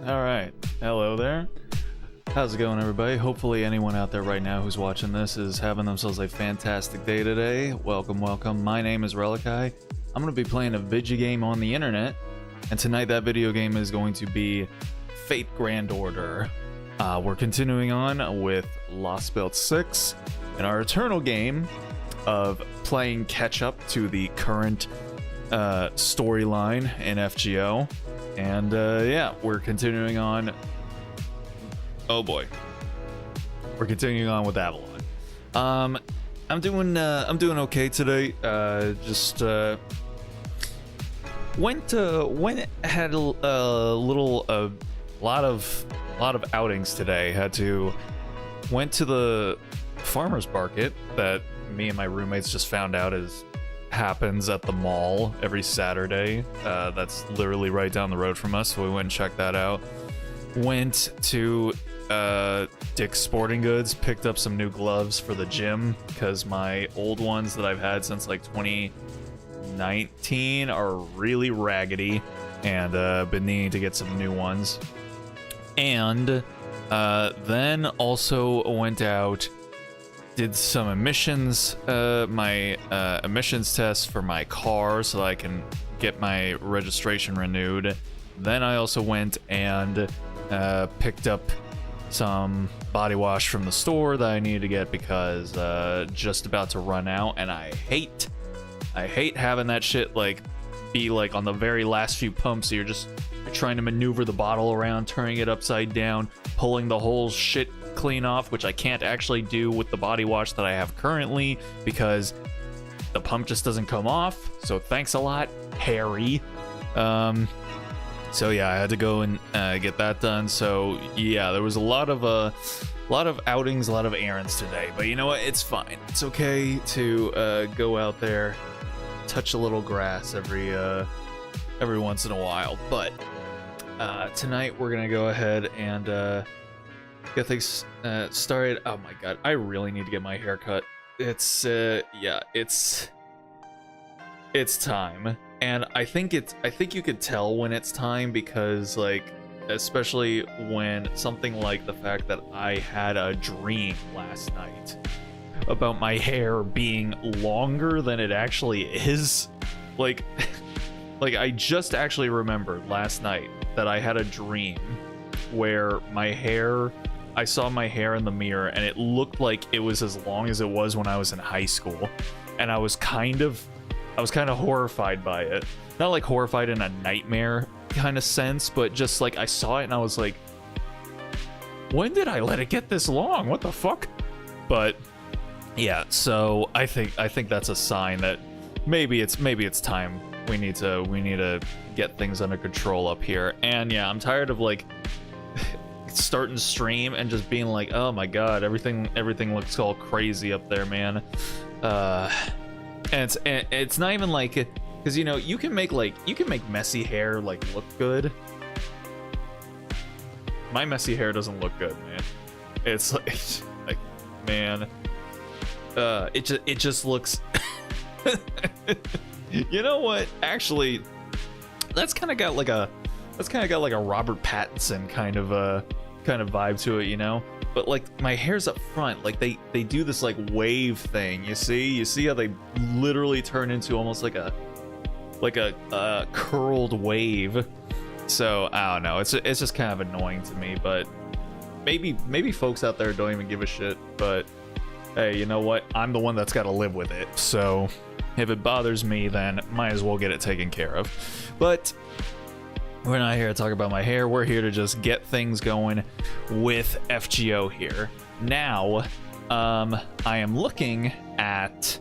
All right. Hello there. How's it going, everybody? Hopefully anyone out there right now who's watching this is having themselves a fantastic day today. Welcome, welcome. My name is Relikai. I'm going to be playing a video game on the internet, and tonight that video game is going to be Fate Grand Order. We're continuing on with Lost Belt 6 in our eternal game of playing catch-up to the current storyline in FGO. And yeah, we're continuing on. Oh boy, we're continuing on with Avalon. I'm doing okay today. Just had a lot of outings today. Went to the farmers market that me and my roommates just found out happens at the mall every Saturday. That's literally right down the road from us, so we went and checked that out. Went to Dick's Sporting Goods, picked up some new gloves for the gym because my old ones that I've had since like 2019 are really raggedy, and been needing to get some new ones. And then also went out, did some emissions, my emissions test for my car so that I can get my registration renewed. Then I also went and picked up some body wash from the store that I needed to get because just about to run out, and I hate having that shit like be like on the very last few pumps. So you're trying to maneuver the bottle around, turning it upside down, pulling the whole shit clean off, which I can't actually do with the body wash that I have currently because the pump just doesn't come off. So thanks a lot, Harry. So yeah, I had to go and get that done. So yeah, there was a lot of outings, a lot of errands today. But you know what? It's fine. It's okay to go out there, touch a little grass every once in a while. But tonight we're gonna go ahead and get things started. Oh my god, I really need to get my hair cut. It's yeah, it's time. And I think you could tell when it's time because, like, especially when something like the fact that I had a dream last night about my hair being longer than it actually is. Like I just actually remembered last night that I had a dream where I saw my hair in the mirror and it looked like it was as long as it was when I was in high school. And I was kind of horrified by it. Not like horrified in a nightmare kind of sense, but just like I saw it and I was like, when did I let it get this long? What the fuck? But yeah, so I think that's a sign that maybe it's time. We need to get things under control up here. And yeah, I'm tired of like starting stream and just being like, oh my god, everything looks all crazy up there, man. And it's not even like, because you know you can make messy hair like look good. My messy hair doesn't look good, man. It's like man, it just looks. You know what? Actually, that's kind of got like a Robert Pattinson kind of vibe to it, you know. But like my hair's up front, like they do this like wave thing. You see how they literally turn into almost like a curled wave. So I don't know. It's just kind of annoying to me. But maybe folks out there don't even give a shit. But hey, you know what? I'm the one that's got to live with it. So if it bothers me, then might as well get it taken care of. But we're not here to talk about my hair. We're here to just get things going with FGO here. Now, I am looking at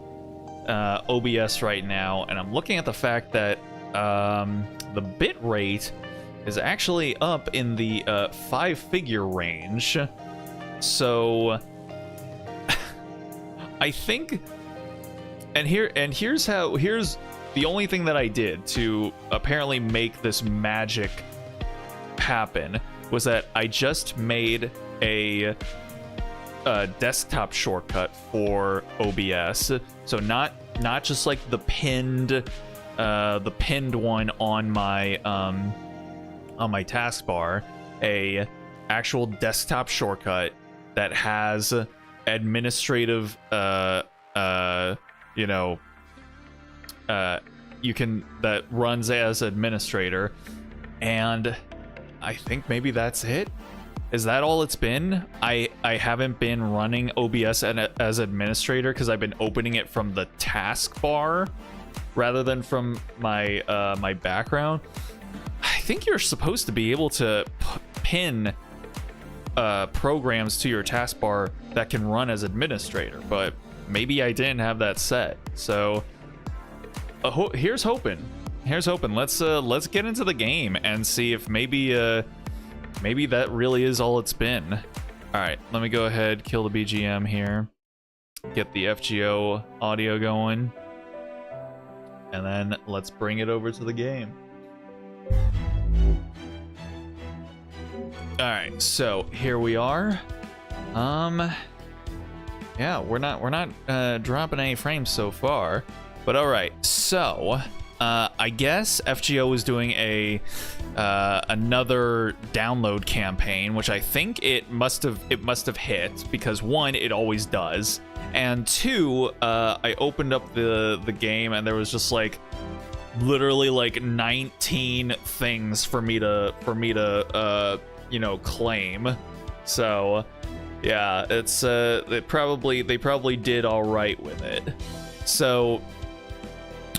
OBS right now, and I'm looking at the fact that the bit rate is actually up in the 5-figure range. So I think, here's the only thing that I did to apparently make this magic happen was that I just made a desktop shortcut for OBS. So not just like the pinned one on my taskbar, a actual desktop shortcut that has administrative that runs as administrator, and I think maybe that's it. Is that all it's been? I haven't been running OBS as administrator because I've been opening it from the taskbar rather than from my my background. I think you're supposed to be able to pin programs to your taskbar that can run as administrator, but maybe I didn't have that set. So here's hoping. Let's get into the game and see if maybe that really is all it's been. All right, let me go ahead, kill the BGM here, get the FGO audio going, and then let's bring it over to the game. All right, so here we are. Yeah, we're not dropping any frames so far, but all right. So I guess FGO is doing another download campaign, which I think it must have hit, because one, it always does, and two, I opened up the game and there was just like literally like 19 things for me to claim. So yeah, it's they probably did all right with it. So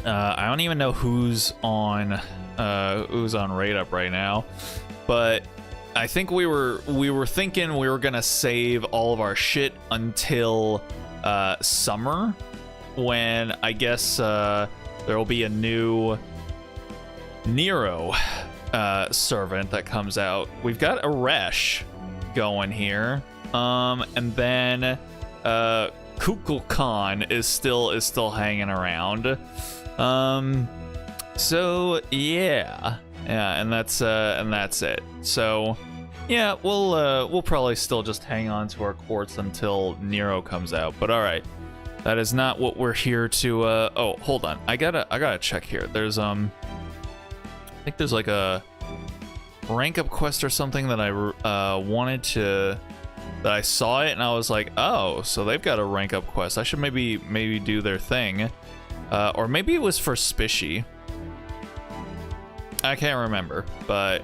I don't even know who's on Rate Up right now, but I think we were thinking we were gonna save all of our shit until summer, when I guess there will be a new Nero servant that comes out. We've got a Resh going here, and then Kukulkan is still hanging around. So yeah, and that's it. So yeah, we'll probably still just hang on to our quartz until Nero comes out. But all right, that is not what we're here to. Oh, hold on, I gotta check here. There's I think there's like a rank up quest or something that I wanted to. That I saw it and I was like, oh, so they've got a rank up quest. I should maybe do their thing. Or maybe it was for Spishy. I can't remember, but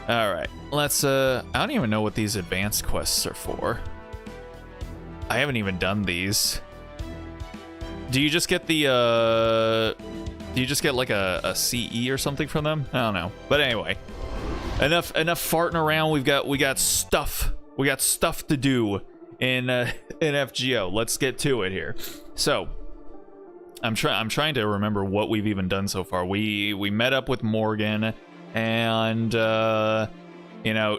all right, let's I don't even know what these advanced quests are for. I haven't even done these. Do you just get the like a CE or something from them? I don't know. But anyway, enough farting around. We got stuff to do in FGO. Let's get to it here. So I'm trying to remember what we've even done so far. We met up with Morgan, and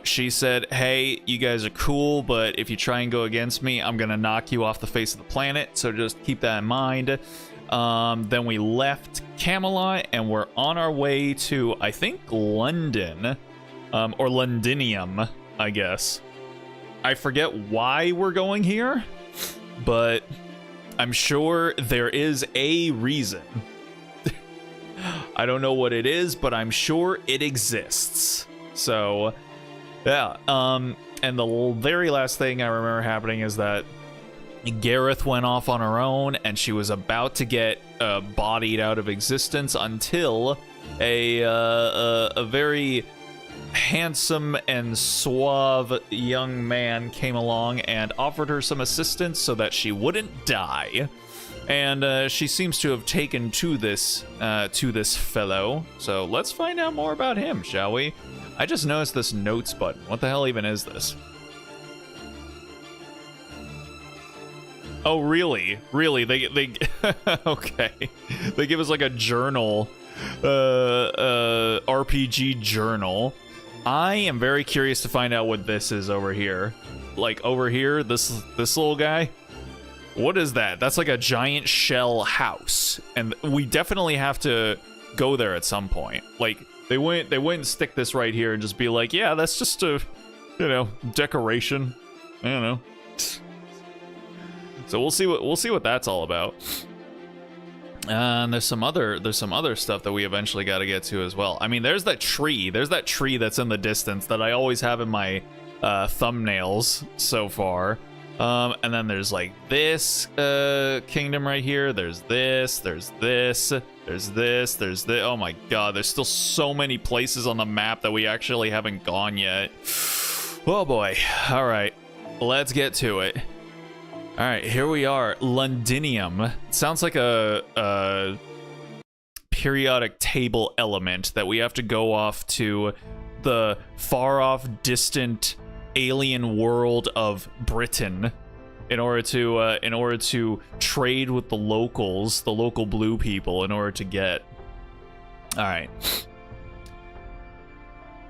she said, hey, you guys are cool, but if you try and go against me, I'm gonna knock you off the face of the planet, so just keep that in mind. Then we left Camelot and we're on our way to, I think, London, or Londinium, I guess. I forget why we're going here, but I'm sure there is a reason. I don't know what it is, but I'm sure it exists. So, yeah. And the very last thing I remember happening is that Gareth went off on her own, and she was about to get bodied out of existence until a very handsome and suave young man came along and offered her some assistance so that she wouldn't die. And she seems to have taken to this fellow. So let's find out more about him, shall we? I just noticed this notes button. What the hell even is this? Oh, really? Really? They okay. They give us like a journal, RPG journal. I am very curious to find out what this is over here. Like over here, this little guy. What is that? That's like a giant shell house, and we definitely have to go there at some point. Like they wouldn't stick this right here and just be like, yeah, that's just a, decoration. I don't know. So we'll see what that's all about. And there's some other stuff that we eventually got to get to as well. I mean, there's that tree that's in the distance that I always have in my thumbnails so far. And then there's like this kingdom right here. There's this. Oh my god, there's still so many places on the map that we actually haven't gone yet. Oh boy. All right, let's get to it. All right, here we are. Londinium. It sounds like a periodic table element that we have to go off to the far off, distant alien world of Britain in order to trade with the locals, the local blue people, in order to get. All right.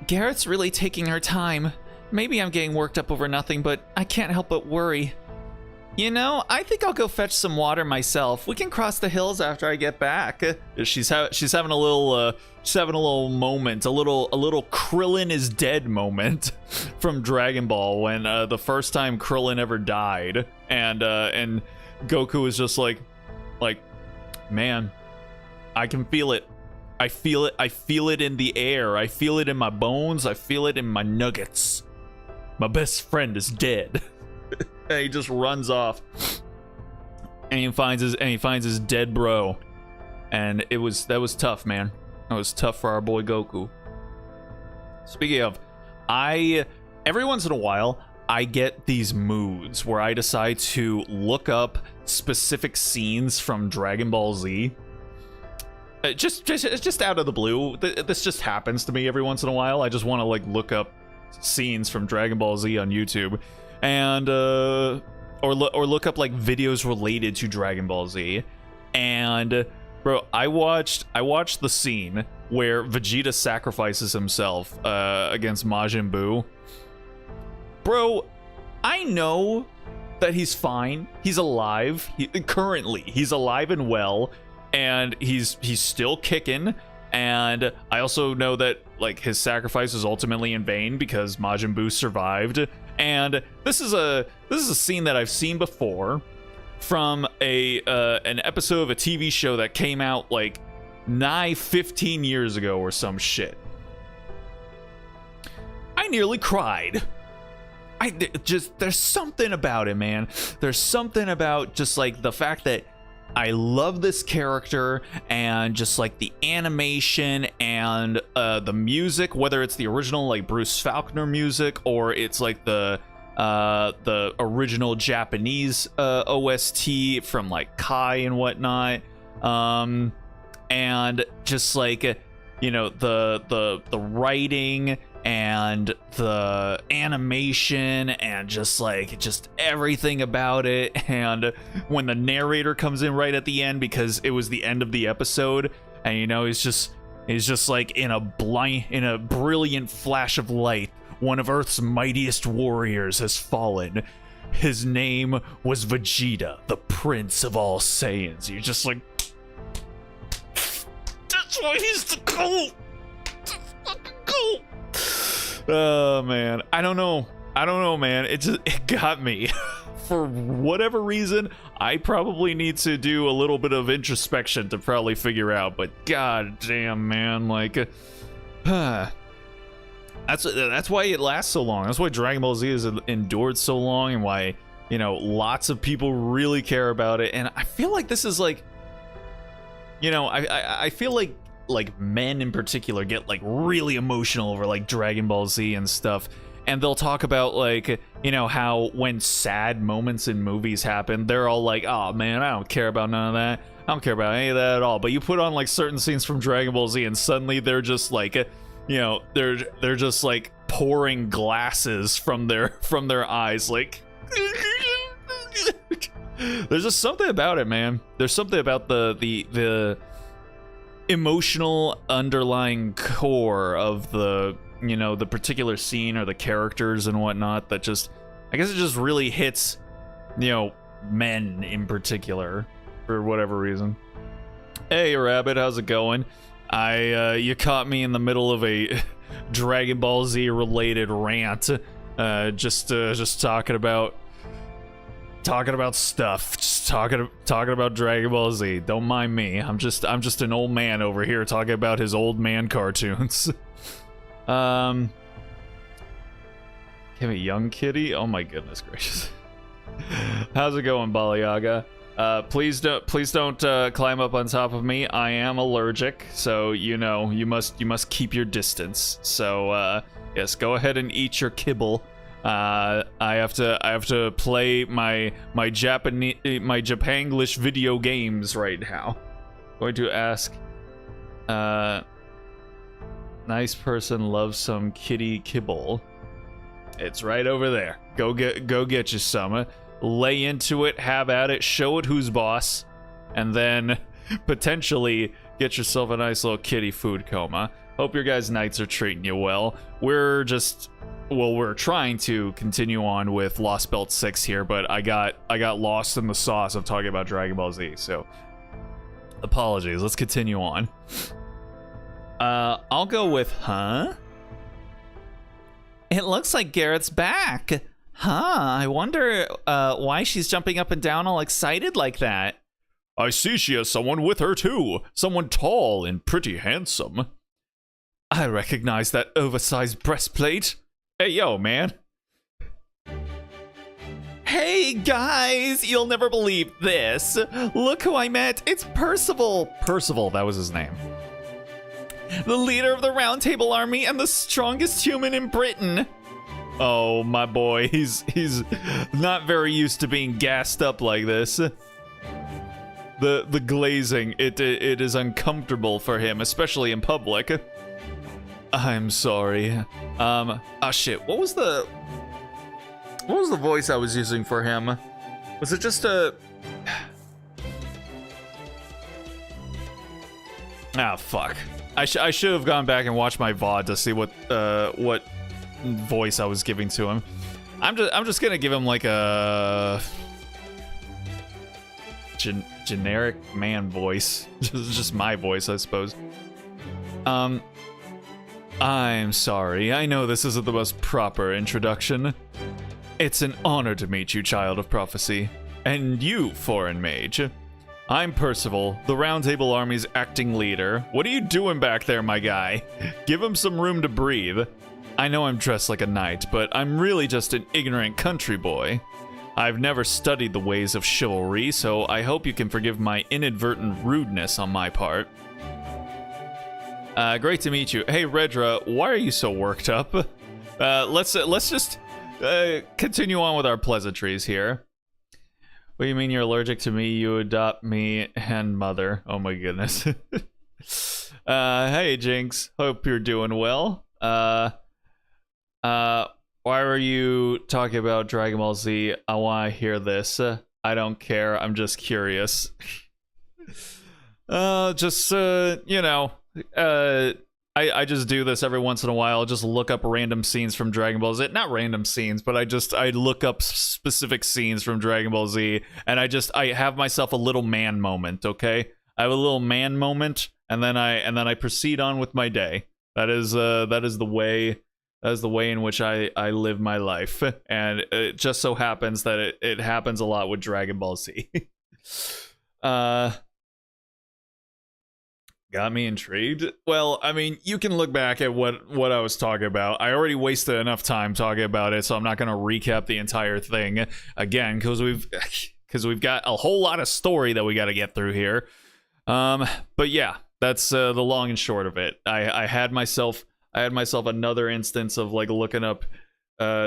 Garrett's really taking her time. Maybe I'm getting worked up over nothing, but I can't help but worry. You know, I think I'll go fetch some water myself. We can cross the hills after I get back. She's having a little moment, a little Krillin is dead moment from Dragon Ball when the first time Krillin ever died, and Goku was just like, man, I can feel it. I feel it in the air. I feel it in my bones. I feel it in my nuggets. My best friend is dead. And he just runs off, and he finds his dead bro, and that was tough, man. That was tough for our boy Goku. Speaking of, every once in a while I get these moods where I decide to look up specific scenes from Dragon Ball Z. Just out of the blue. This just happens to me every once in a while. I just want to like look up scenes from Dragon Ball Z on YouTube. And or look up like videos related to Dragon Ball Z. And bro, I watched the scene where Vegeta sacrifices himself against Majin Buu. Bro, I know that he's fine. He's alive. Currently, he's alive and well, and he's still kicking. And I also know that like his sacrifice was ultimately in vain because Majin Buu survived. And this is a scene that I've seen before from an episode of a TV show that came out like nigh 15 years ago or some shit. I nearly cried. There's something about it, man. There's something about just like the fact that I love this character, and just like the animation and the music, whether it's the original like Bruce Faulkner music or it's like the original Japanese OST from like Kai and whatnot, and just like the writing and the animation and just everything about it. And when the narrator comes in right at the end, because it was the end of the episode, and he's just like in a brilliant flash of light, one of Earth's mightiest warriors has fallen. His name was Vegeta, the Prince of all Saiyans. You're just like, that's why he's the GOAT. GOAT. Oh man, I don't know, man. It got me. For whatever reason, I probably need to do a little bit of introspection to probably figure out. But god damn, man, like, that's why it lasts so long. That's why Dragon Ball Z has endured so long, and why lots of people really care about it. And I feel like this is like, I feel like men in particular get like really emotional over like Dragon Ball Z and stuff, and they'll talk about like how when sad moments in movies happen, they're all like, oh man, I don't care about none of that, I don't care about any of that at all. But you put on like certain scenes from Dragon Ball Z and suddenly they're just like they're just like pouring glasses from their eyes, like there's just something about it, man. There's something about the emotional underlying core of the the particular scene or the characters and whatnot that just, I guess it just really hits men in particular for whatever reason. Hey Rabbit, how's it going? You caught me in the middle of a Dragon Ball Z related rant, just talking about talking about stuff. Just talking about Dragon Ball Z. Don't mind me. I'm just an old man over here talking about his old man cartoons. Give me young kitty. Oh my goodness gracious. How's it going, Balayaga? Please don't climb up on top of me. I am allergic, so you know you must keep your distance. So yes, go ahead and eat your kibble. I have to play my Japanglish video games right now. Going to ask. Nice person loves some kitty kibble. It's right over there. Go get you some. Lay into it, have at it, show it who's boss, and then potentially get yourself a nice little kitty food coma. Hope your guys' nights are treating you well. We're trying to continue on with Lost Belt 6 here, but I got lost in the sauce of talking about Dragon Ball Z, so apologies. Let's continue on. I'll go with, huh? It looks like Garrett's back. Huh, I wonder why she's jumping up and down all excited like that. I see she has someone with her too. Someone tall and pretty handsome. I recognize that oversized breastplate. Hey, yo, man. Hey, guys, you'll never believe this. Look who I met. It's Percival. Percival, that was his name. The leader of the Round Table Army and the strongest human in Britain. Oh, my boy, he's not very used to being gassed up like this. The glazing, it is uncomfortable for him, especially in public. I'm sorry. Shit, what was the voice I was using for him? Was it just a... Ah, fuck. I should have gone back and watched my VOD to see what voice I was giving to him. I'm just gonna give him like a generic man voice. Just my voice, I suppose. I'm sorry. I know this isn't the most proper introduction. It's an honor to meet you, Child of Prophecy, and you, Foreign Mage. I'm Percival, the Round Table Army's acting leader. What are you doing back there, my guy? Give him some room to breathe. I know I'm dressed like a knight, but I'm really just an ignorant country boy. I've never studied the ways of chivalry, so I hope you can forgive my inadvertent rudeness on my part. Great to meet you. Hey, Redra, why are you so worked up? Let's just continue on with our pleasantries here. What do you mean you're allergic to me? You adopt me and mother. Oh my goodness. Hey, Jinx. Hope you're doing well. Why were you talking about Dragon Ball Z? I want to hear this. I don't care. I'm just curious. You know, I just do this every once in a while. I'll just look up random scenes from Dragon Ball Z. Not random scenes, but I look up specific scenes from Dragon Ball Z, and I have myself a little man moment, okay? I have a little man moment, and then I proceed on with my day. That is the way in which I live my life, and it just so happens that it happens a lot with Dragon Ball Z. Got me intrigued. Well, I mean, you can look back at what I was talking about. I already wasted enough time talking about it, so I'm not going to recap the entire thing again, because we've got a whole lot of story that we got to get through here. But yeah, that's the long and short of it. I had myself another instance of like looking up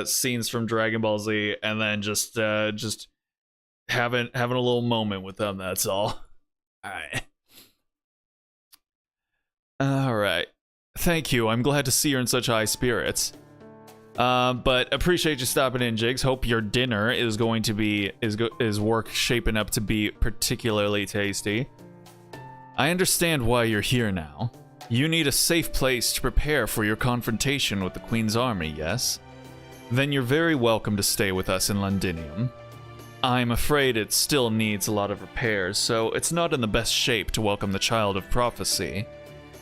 scenes from Dragon Ball Z, and then just having a little moment with them. That's all. All right. Thank you. I'm glad to see you're in such high spirits. But appreciate you stopping in, Jigs. Hope your dinner is going to be is work shaping up to be particularly tasty. I understand why you're here now. You need a safe place to prepare for your confrontation with the Queen's army, yes? Then you're very welcome to stay with us in Londinium. I'm afraid it still needs a lot of repairs, so it's not in the best shape to welcome the Child of Prophecy.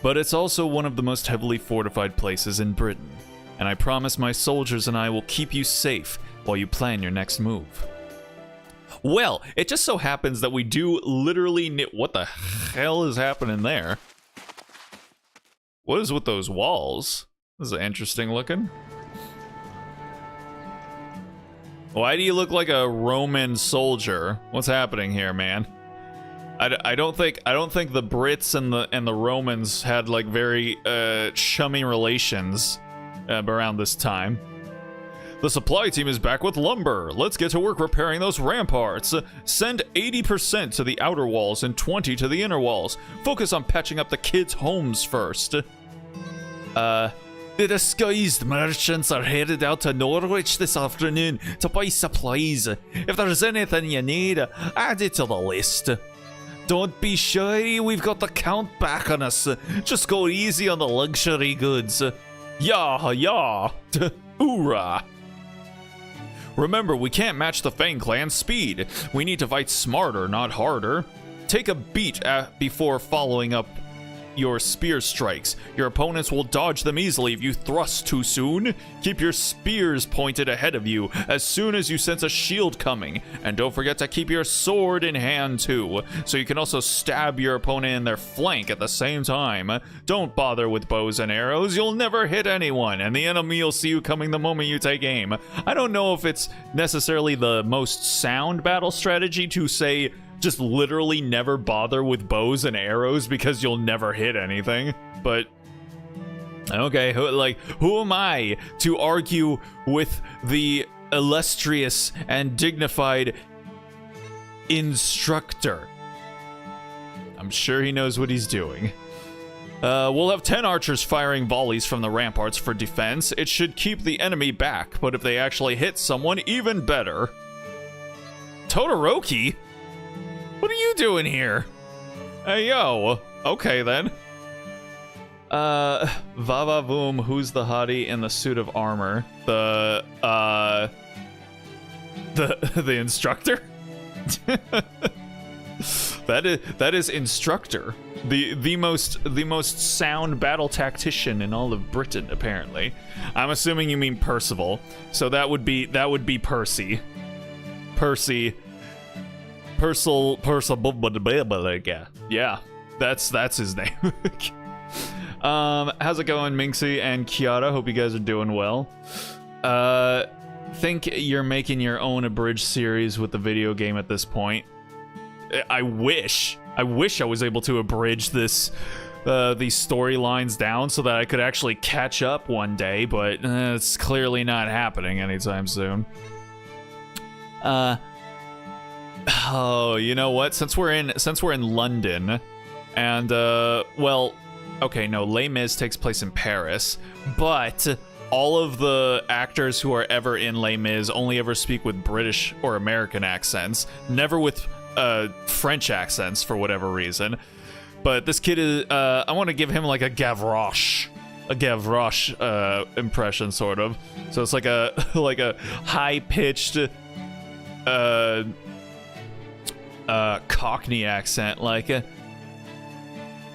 But it's also one of the most heavily fortified places in Britain, and I promise my soldiers and I will keep you safe while you plan your next move. Well, it just so happens that we do literally... What the hell is happening there? What is with those walls? This is interesting looking. Why do you look like a Roman soldier? What's happening here, man? I don't think the Brits and the Romans had like very chummy relations around this time. The supply team is back with lumber. Let's get to work repairing those ramparts. Send 80% to the outer walls and 20% to the inner walls. Focus on patching up the kids' homes first. The disguised merchants are headed out to Norwich this afternoon to buy supplies. If there's anything you need, add it to the list. Don't be shy, we've got the count back on us. Just go easy on the luxury goods. Yeah. Hoorah. Remember, we can't match the Fang Clan's speed. We need to fight smarter, not harder. Take a beat before following up your spear strikes. Your opponents will dodge them easily if you thrust too soon. Keep your spears pointed ahead of you as soon as you sense a shield coming. And don't forget to keep your sword in hand too, so you can also stab your opponent in their flank at the same time. Don't bother with bows and arrows. You'll never hit anyone, and the enemy will see you coming the moment you take aim. I don't know if it's necessarily the most sound battle strategy to say just literally never bother with bows and arrows because you'll never hit anything. But okay, who am I to argue with the illustrious and dignified instructor? I'm sure he knows what he's doing. We'll have 10 archers firing volleys from the ramparts for defense. It should keep the enemy back, but if they actually hit someone, even better. Todoroki? What are you doing here? Hey, yo. Okay, then. Vavavoom, who's the hottie in the suit of armor? The instructor? That is instructor. The most sound battle tactician in all of Britain, apparently. I'm assuming you mean Percival. So that would be Percy. Percival, yeah, that's his name. How's it going, Minxie and Kiara? Hope you guys are doing well. Think you're making your own abridged series with the video game at this point. I wish I was able to abridge these storylines down so that I could actually catch up one day, but it's clearly not happening anytime soon. Oh, you know what? Since we're in London, and well, okay, no, Les Mis takes place in Paris, but all of the actors who are ever in Les Mis only ever speak with British or American accents, never with French accents for whatever reason. But this kid is, I want to give him like a Gavroche impression, sort of. So it's like a high-pitched Cockney accent, like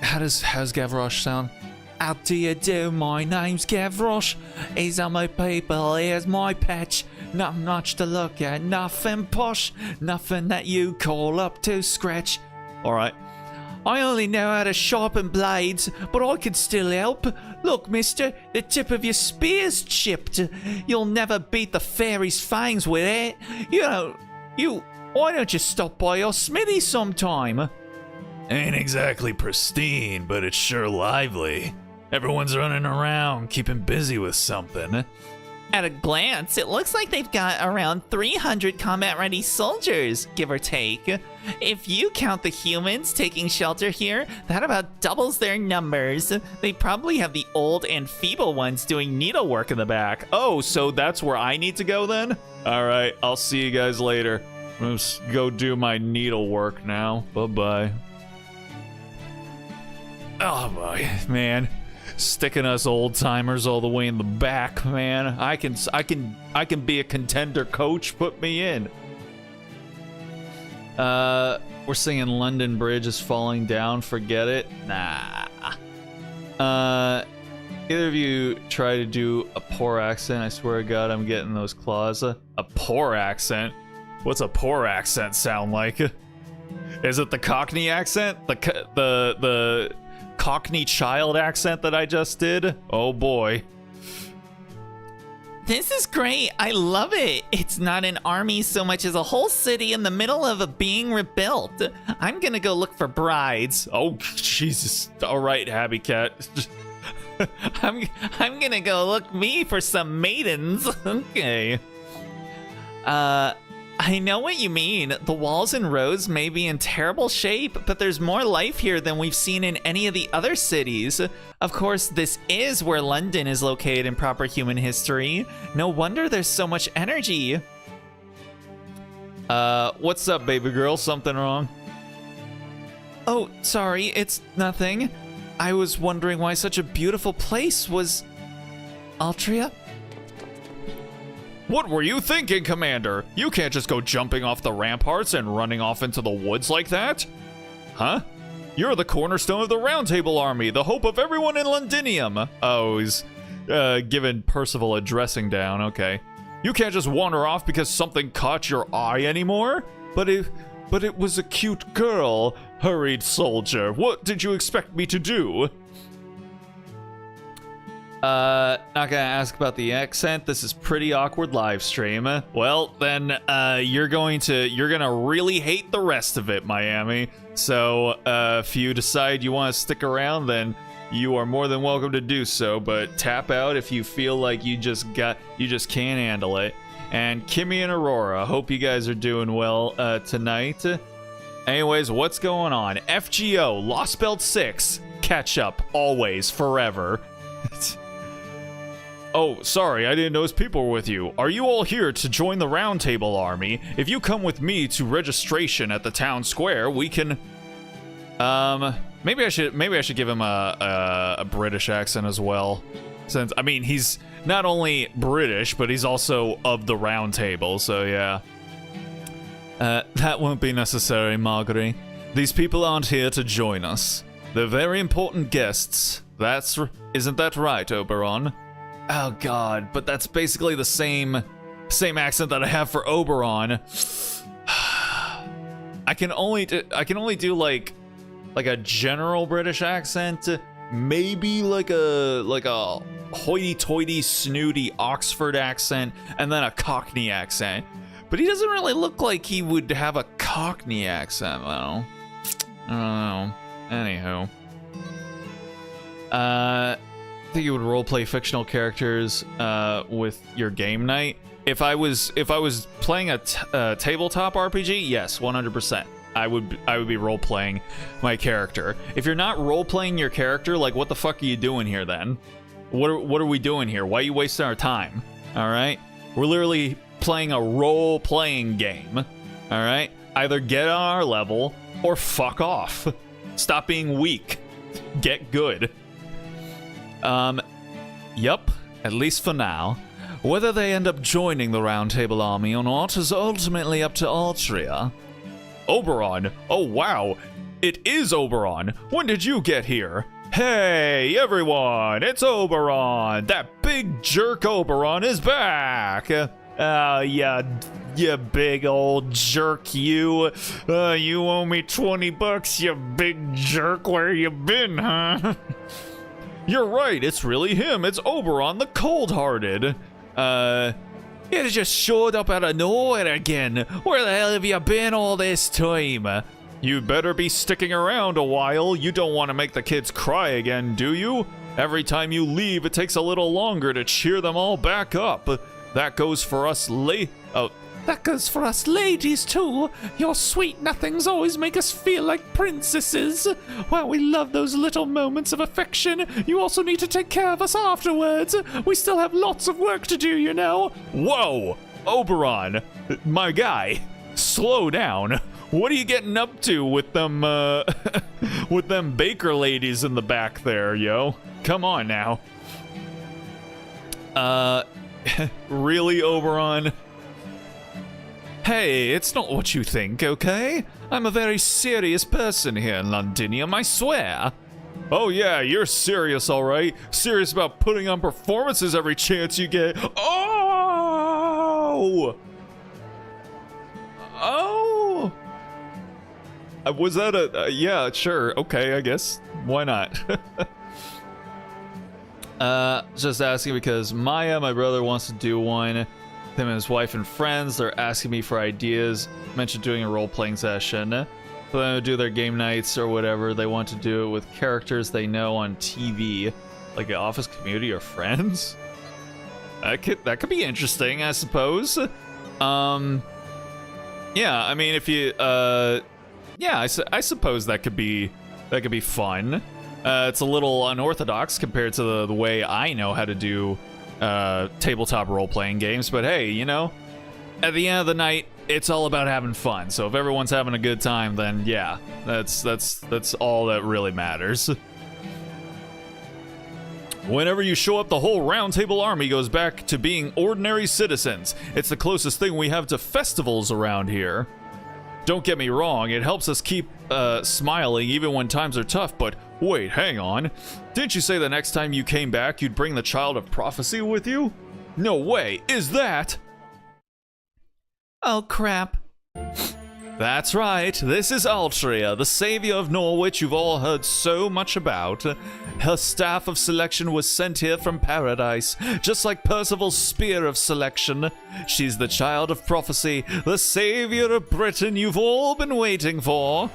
how does Gavroche sound? How do you do? My name's Gavroche. These are my people. Here's my patch. Not much to look at. Nothing posh. Nothing that you call up to scratch. All right. I only know how to sharpen blades, but I can still help. Look, mister, the tip of your spear's chipped. You'll never beat the fairy's fangs with it. Why don't you stop by your smithy sometime? Ain't exactly pristine, but it's sure lively. Everyone's running around, keeping busy with something. At a glance, it looks like they've got around 300 combat-ready soldiers, give or take. If you count the humans taking shelter here, that about doubles their numbers. They probably have the old and feeble ones doing needlework in the back. Oh, so that's where I need to go then? All right, I'll see you guys later. I'm gonna go do my needlework now. Bye-bye. Oh boy, man. Sticking us old-timers all the way in the back, man. I can be a contender, coach. Put me in. We're singing London Bridge is falling down. Forget it. Nah. Either of you try to do a poor accent? I swear to God, I'm getting those claws. A poor accent? What's a poor accent sound like? Is it the Cockney accent? The Cockney child accent that I just did? Oh boy. This is great. I love it. It's not an army so much as a whole city in the middle of being rebuilt. I'm gonna go look for brides. Oh, Jesus. All right, Happy Cat. I'm gonna go look me for some maidens. Okay. I know what you mean. The walls and roads may be in terrible shape, but there's more life here than we've seen in any of the other cities. Of course, this is where London is located in proper human history. No wonder there's so much energy. What's up, baby girl? Something wrong? Oh, sorry, it's nothing. I was wondering why such a beautiful place was... Altria? What were you thinking, Commander? You can't just go jumping off the ramparts and running off into the woods like that. Huh? You're the cornerstone of the Round Table Army, the hope of everyone in Londinium. Oh, he's giving Percival a dressing down, okay. You can't just wander off because something caught your eye anymore? But it was a cute girl, hurried soldier. What did you expect me to do? Not gonna ask about the accent. This is pretty awkward live stream. Well, then, you're gonna really hate the rest of it, Miami. So, if you decide you want to stick around, then you are more than welcome to do so, but tap out if you feel like you just can't handle it. And Kimmy and Aurora, hope you guys are doing well, tonight. Anyways, what's going on? FGO, Lost Belt 6, catch up, always, forever. Oh, sorry, I didn't notice people were with you. Are you all here to join the Round Table Army? If you come with me to registration at the town square, we can... Maybe I should give him a British accent as well. Since, I mean, he's not only British, but he's also of the Round Table, so yeah. That won't be necessary, Marguerite. These people aren't here to join us. They're very important guests. Isn't that right, Oberon? Oh god, but that's basically the same accent that I have for Oberon. I can only do like a general British accent, maybe like a hoity-toity, snooty Oxford accent, and then a Cockney accent. But he doesn't really look like he would have a Cockney accent, though. I don't know. Anywho. I think you would roleplay fictional characters with your game night. If I was playing a tabletop RPG, yes, 100%. I would be role-playing my character. If you're not role-playing your character, like, what the fuck are you doing here then? What are we doing here? Why are you wasting our time? All right? We're literally playing a role-playing game. All right? Either get on our level or fuck off. Stop being weak. Get good. Yup, at least for now. Whether they end up joining the Round Table Army or not is ultimately up to Altria. Oberon! Oh wow! It is Oberon! When did you get here? Hey, everyone! It's Oberon! That big jerk Oberon is back! Oh, you big old jerk, you. You owe me $20, you big jerk. Where you been, huh? You're right, it's really him. It's Oberon the Cold-Hearted. It just showed up out of nowhere again. Where the hell have you been all this time? You better be sticking around a while. You don't want to make the kids cry again, do you? Every time you leave, it takes a little longer to cheer them all back up. That goes for us That goes for us ladies, too. Your sweet nothings always make us feel like princesses. While we love those little moments of affection, you also need to take care of us afterwards. We still have lots of work to do, you know. Whoa! Oberon, my guy, slow down. What are you getting up to with them, with them baker ladies in the back there, yo? Come on now. Really, Oberon? Hey, it's not what you think, okay? I'm a very serious person here in Londinium, I swear. Oh yeah, you're serious, alright. Serious about putting on performances every chance you get. Oh! Was that a... yeah, sure. Okay, I guess. Why not? Just asking because Maya, my brother, wants to do one. Him and his wife and friends, they're asking me for ideas. Mentioned doing a role-playing session. For them to do their game nights or whatever, they want to do it with characters they know on TV. Like an Office, Community, or Friends? That could be interesting, I suppose. Yeah, I mean, if you, yeah, I suppose that could be fun. It's a little unorthodox compared to the way I know how to do tabletop role-playing games, but hey, you know, at the end of the night, it's all about having fun. So if everyone's having a good time, then yeah, that's all that really matters. Whenever you show up, the whole Round Table army goes back to being ordinary citizens. It's the closest thing we have to festivals around here. Don't get me wrong, it helps us keep smiling even when times are tough, but wait, hang on. Didn't you say the next time you came back, you'd bring the Child of Prophecy with you? No way, is that? Oh, crap. That's right, this is Altria, the savior of Norwich you've all heard so much about. Her staff of selection was sent here from paradise, just like Percival's spear of selection. She's the Child of Prophecy, the savior of Britain you've all been waiting for.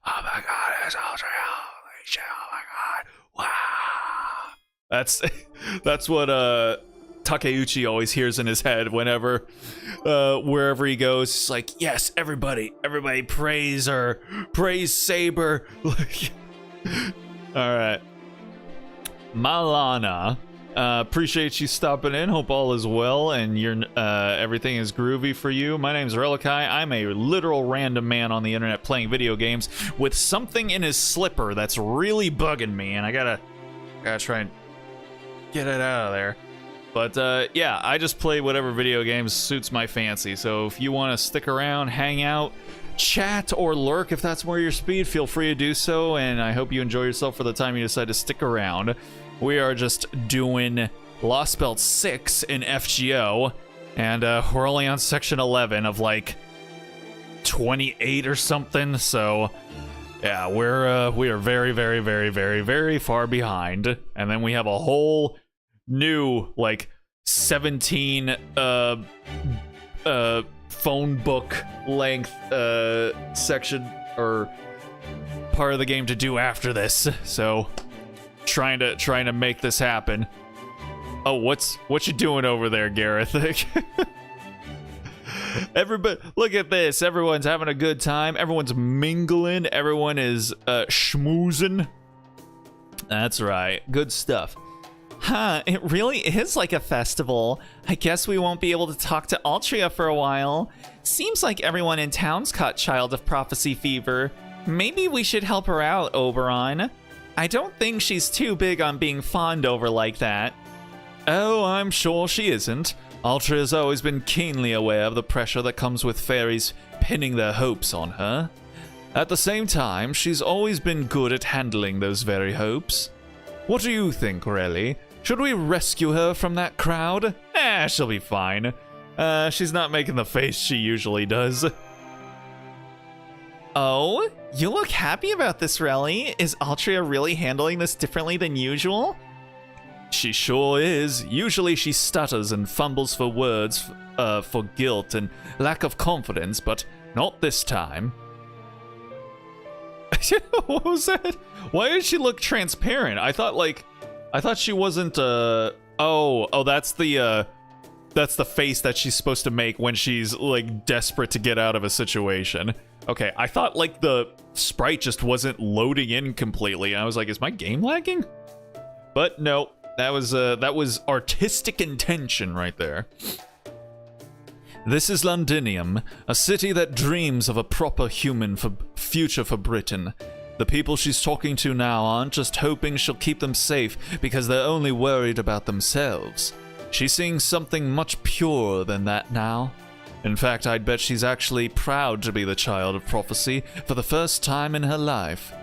Oh my god, it's Altria. Oh my god, wow. That's what, Takeuchi always hears in his head whenever, wherever he goes. It's like, yes, everybody praise her, praise Saber. Like, all right, Malana, appreciate you stopping in. Hope all is well and your everything is groovy for you. My name's Relikai. I'm a literal random man on the internet playing video games with something in his slipper that's really bugging me, and I gotta try and get it out of there. But yeah, I just play whatever video games suits my fancy. So if you want to stick around, hang out, chat, or lurk, if that's more your speed, feel free to do so. And I hope you enjoy yourself for the time you decide to stick around. We are just doing Lost Belt 6 in FGO, and we're only on section 11 of like 28 or something. So yeah, we are very, very, very, very, very far behind. And then we have a whole new like 17 phone book length section or part of the game to do after this, so trying to make this happen. Oh, what you doing over there, Gareth? Everybody, look at this. Everyone's having a good time. Everyone's mingling. Everyone is schmoozing. That's right, good stuff. Huh, it really is like a festival. I guess we won't be able to talk to Altria for a while. Seems like everyone in town's caught Child of Prophecy fever. Maybe we should help her out, Oberon. I don't think she's too big on being fawned over like that. Oh, I'm sure she isn't. Altria's always been keenly aware of the pressure that comes with fairies pinning their hopes on her. At the same time, she's always been good at handling those very hopes. What do you think, Relly? Should we rescue her from that crowd? She'll be fine. She's not making the face she usually does. Oh, you look happy about this, Relly. Is Altria really handling this differently than usual? She sure is. Usually she stutters and fumbles for words for guilt and lack of confidence, but not this time. What was that? Why did she look transparent? I thought she wasn't oh, that's the face that she's supposed to make when she's like desperate to get out of a situation. Okay, I thought like the sprite just wasn't loading in completely. I was like, is my game lagging? But no, that was artistic intention right there. This is Londinium, a city that dreams of a proper human future for Britain. The people she's talking to now aren't just hoping she'll keep them safe because they're only worried about themselves. She's seeing something much purer than that now. In fact, I'd bet she's actually proud to be the Child of Prophecy for the first time in her life.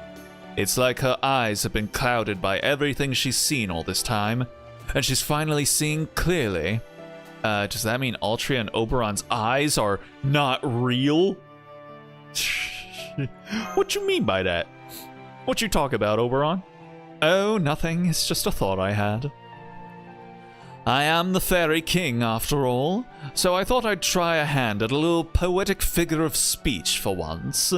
It's like her eyes have been clouded by everything she's seen all this time, and she's finally seeing clearly. Does that mean Altria and Oberon's eyes are not real? What you mean by that? What you talk about, Oberon? Oh, nothing. It's just a thought I had. I am the fairy king, after all, so I thought I'd try a hand at a little poetic figure of speech for once.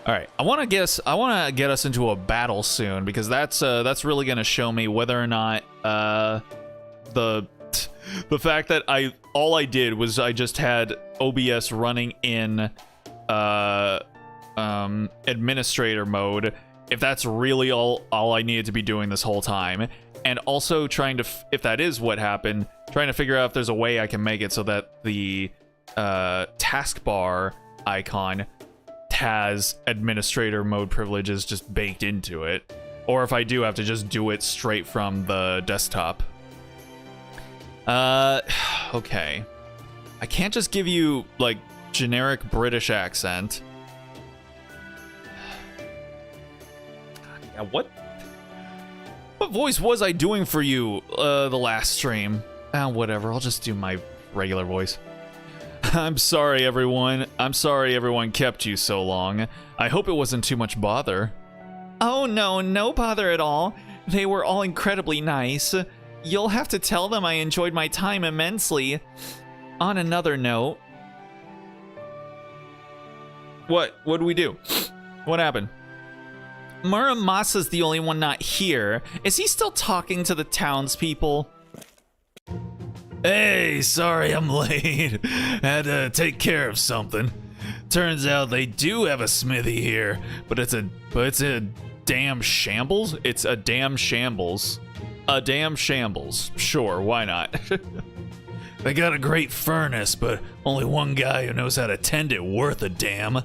Alright, I want to get us into a battle soon, because that's really going to show me whether or not the fact that all I did was I just had OBS running in administrator mode, if that's really all I needed to be doing this whole time. And also trying to, if that is what happened, trying to figure out if there's a way I can make it so that the taskbar icon has administrator mode privileges just baked into it. Or if I do have to just do it straight from the desktop. Okay. I can't just give you, like, generic British accent. Yeah, what voice was I doing for you the last stream? Whatever, I'll just do my regular voice. I'm sorry, everyone. I'm sorry everyone kept you so long. I hope it wasn't too much bother. Oh no, no bother at all. They were all incredibly nice. You'll have to tell them I enjoyed my time immensely. On another note... What do we do? What happened? Muramasa's the only one not here. Is he still talking to the townspeople? Hey, sorry I'm late. Had to take care of something. Turns out they do have a smithy here, but it's a Damn shambles? It's a damn shambles. A damn shambles. Sure, why not? They got a great furnace, but only one guy who knows how to tend it worth a damn.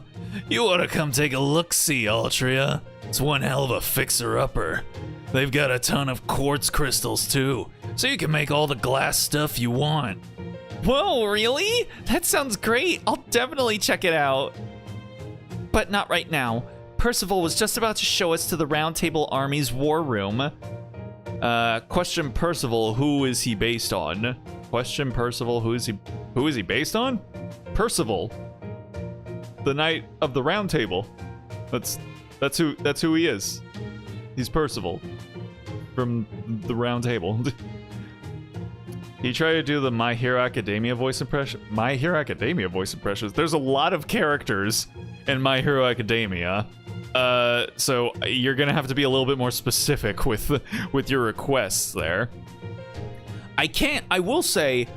You ought to come take a look-see, Altria. It's one hell of a fixer-upper. They've got a ton of quartz crystals, too, so you can make all the glass stuff you want. Whoa, really? That sounds great. I'll definitely check it out. But not right now. Percival was just about to show us to the Round Table Army's war room. Question Percival, who is he based on? Question Percival, who is he based on? Percival, the Knight of the Round Table. That's who he is. He's Percival from the Round Table. He tried to do the My Hero Academia voice impression. My Hero Academia voice impressions. There's a lot of characters in My Hero Academia. So you're gonna have to be a little bit more specific with your requests there. I will say,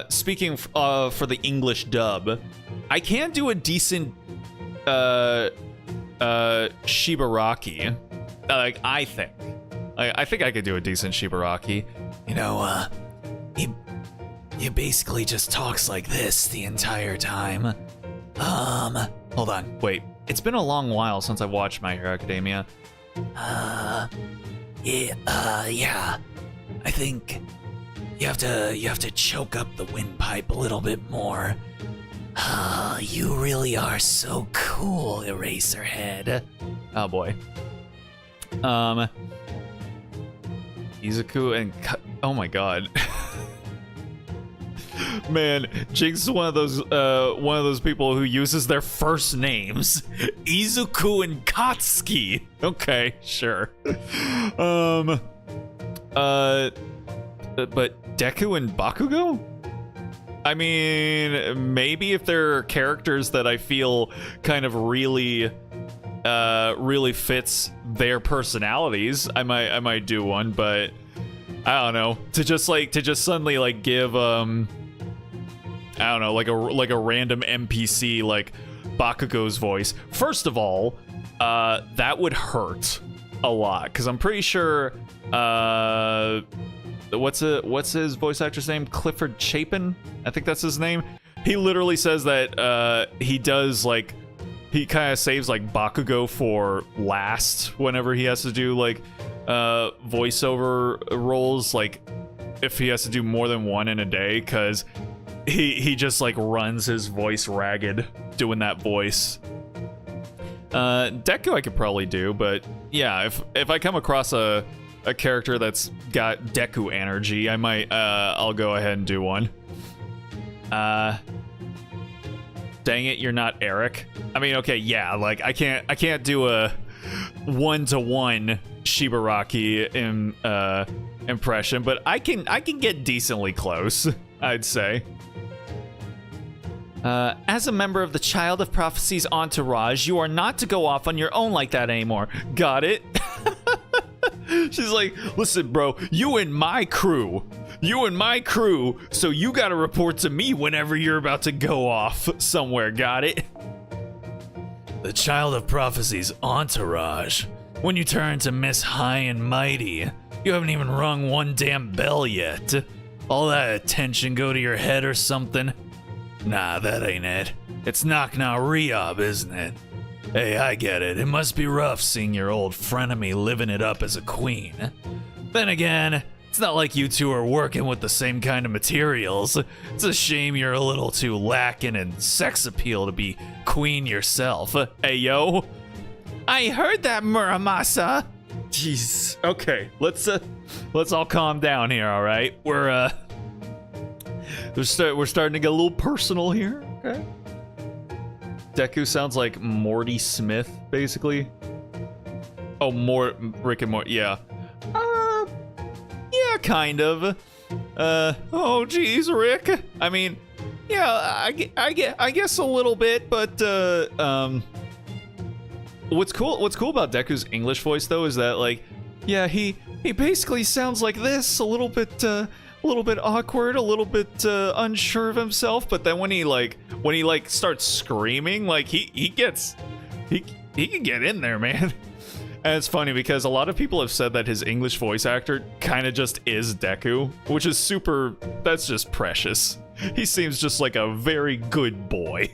speaking for the English dub, I can do a decent Shibaraki. I think I could do a decent Shibaraki. You know, he basically just talks like this the entire time. Hold on, wait. It's been a long while since I watched My Hero Academia. Yeah. I think you have to choke up the windpipe a little bit more. You really are so cool, Eraserhead. Oh boy. Izuku and oh my god. Man, Jinx is one of those people who uses their first names. Izuku and Katsuki. Okay, sure. But Deku and Bakugo? I mean, maybe if there are characters that I feel kind of really fits their personalities, I might do one, but I don't know. To just suddenly like give I don't know, like a random NPC like Bakugo's voice. First of all, that would hurt a lot because I'm pretty sure what's his voice actor's name? Clifford Chapin? I think that's his name. He literally says that he does like he kind of saves like Bakugo for last whenever he has to do like voiceover roles, like if he has to do more than one in a day, because he just like runs his voice ragged doing that voice. Deku I could probably do, but yeah, if I come across a a character that's got Deku energy, I might, I'll go ahead and do one. Dang it, you're not Eric. I mean, okay, yeah, like I can't do a one-to-one Shibaraki impression, but I can get decently close, I'd say. As a member of the Child of Prophecy's entourage, you are not to go off on your own like that anymore. Got it? She's like, listen, bro, you and my crew, so you gotta report to me whenever you're about to go off somewhere. Got it? The Child of Prophecy's entourage. When you turn to Miss High and Mighty, you haven't even rung one damn bell yet. All that attention go to your head or something? Nah, that ain't it. It's Knock Knock Riob, isn't it? Hey, I get it. It must be rough seeing your old frenemy living it up as a queen. Then again, it's not like you two are working with the same kind of materials. It's a shame you're a little too lacking in sex appeal to be queen yourself. Hey, yo. I heard that, Muramasa. Jeez. Okay, let's all calm down here, all right? We're starting to get a little personal here, okay? Deku sounds like Morty Smith, basically. Oh, Rick and Morty, yeah. Yeah, kind of. Oh, geez, Rick. I mean, yeah, I guess a little bit, but, What's cool about Deku's English voice, though, is that, like, yeah, he basically sounds like this, a little bit awkward, a little bit unsure of himself, but then when he starts screaming, like he can get in there, man. And it's funny because a lot of people have said that his English voice actor kind of just is Deku, which is that's just precious. He seems just like a very good boy.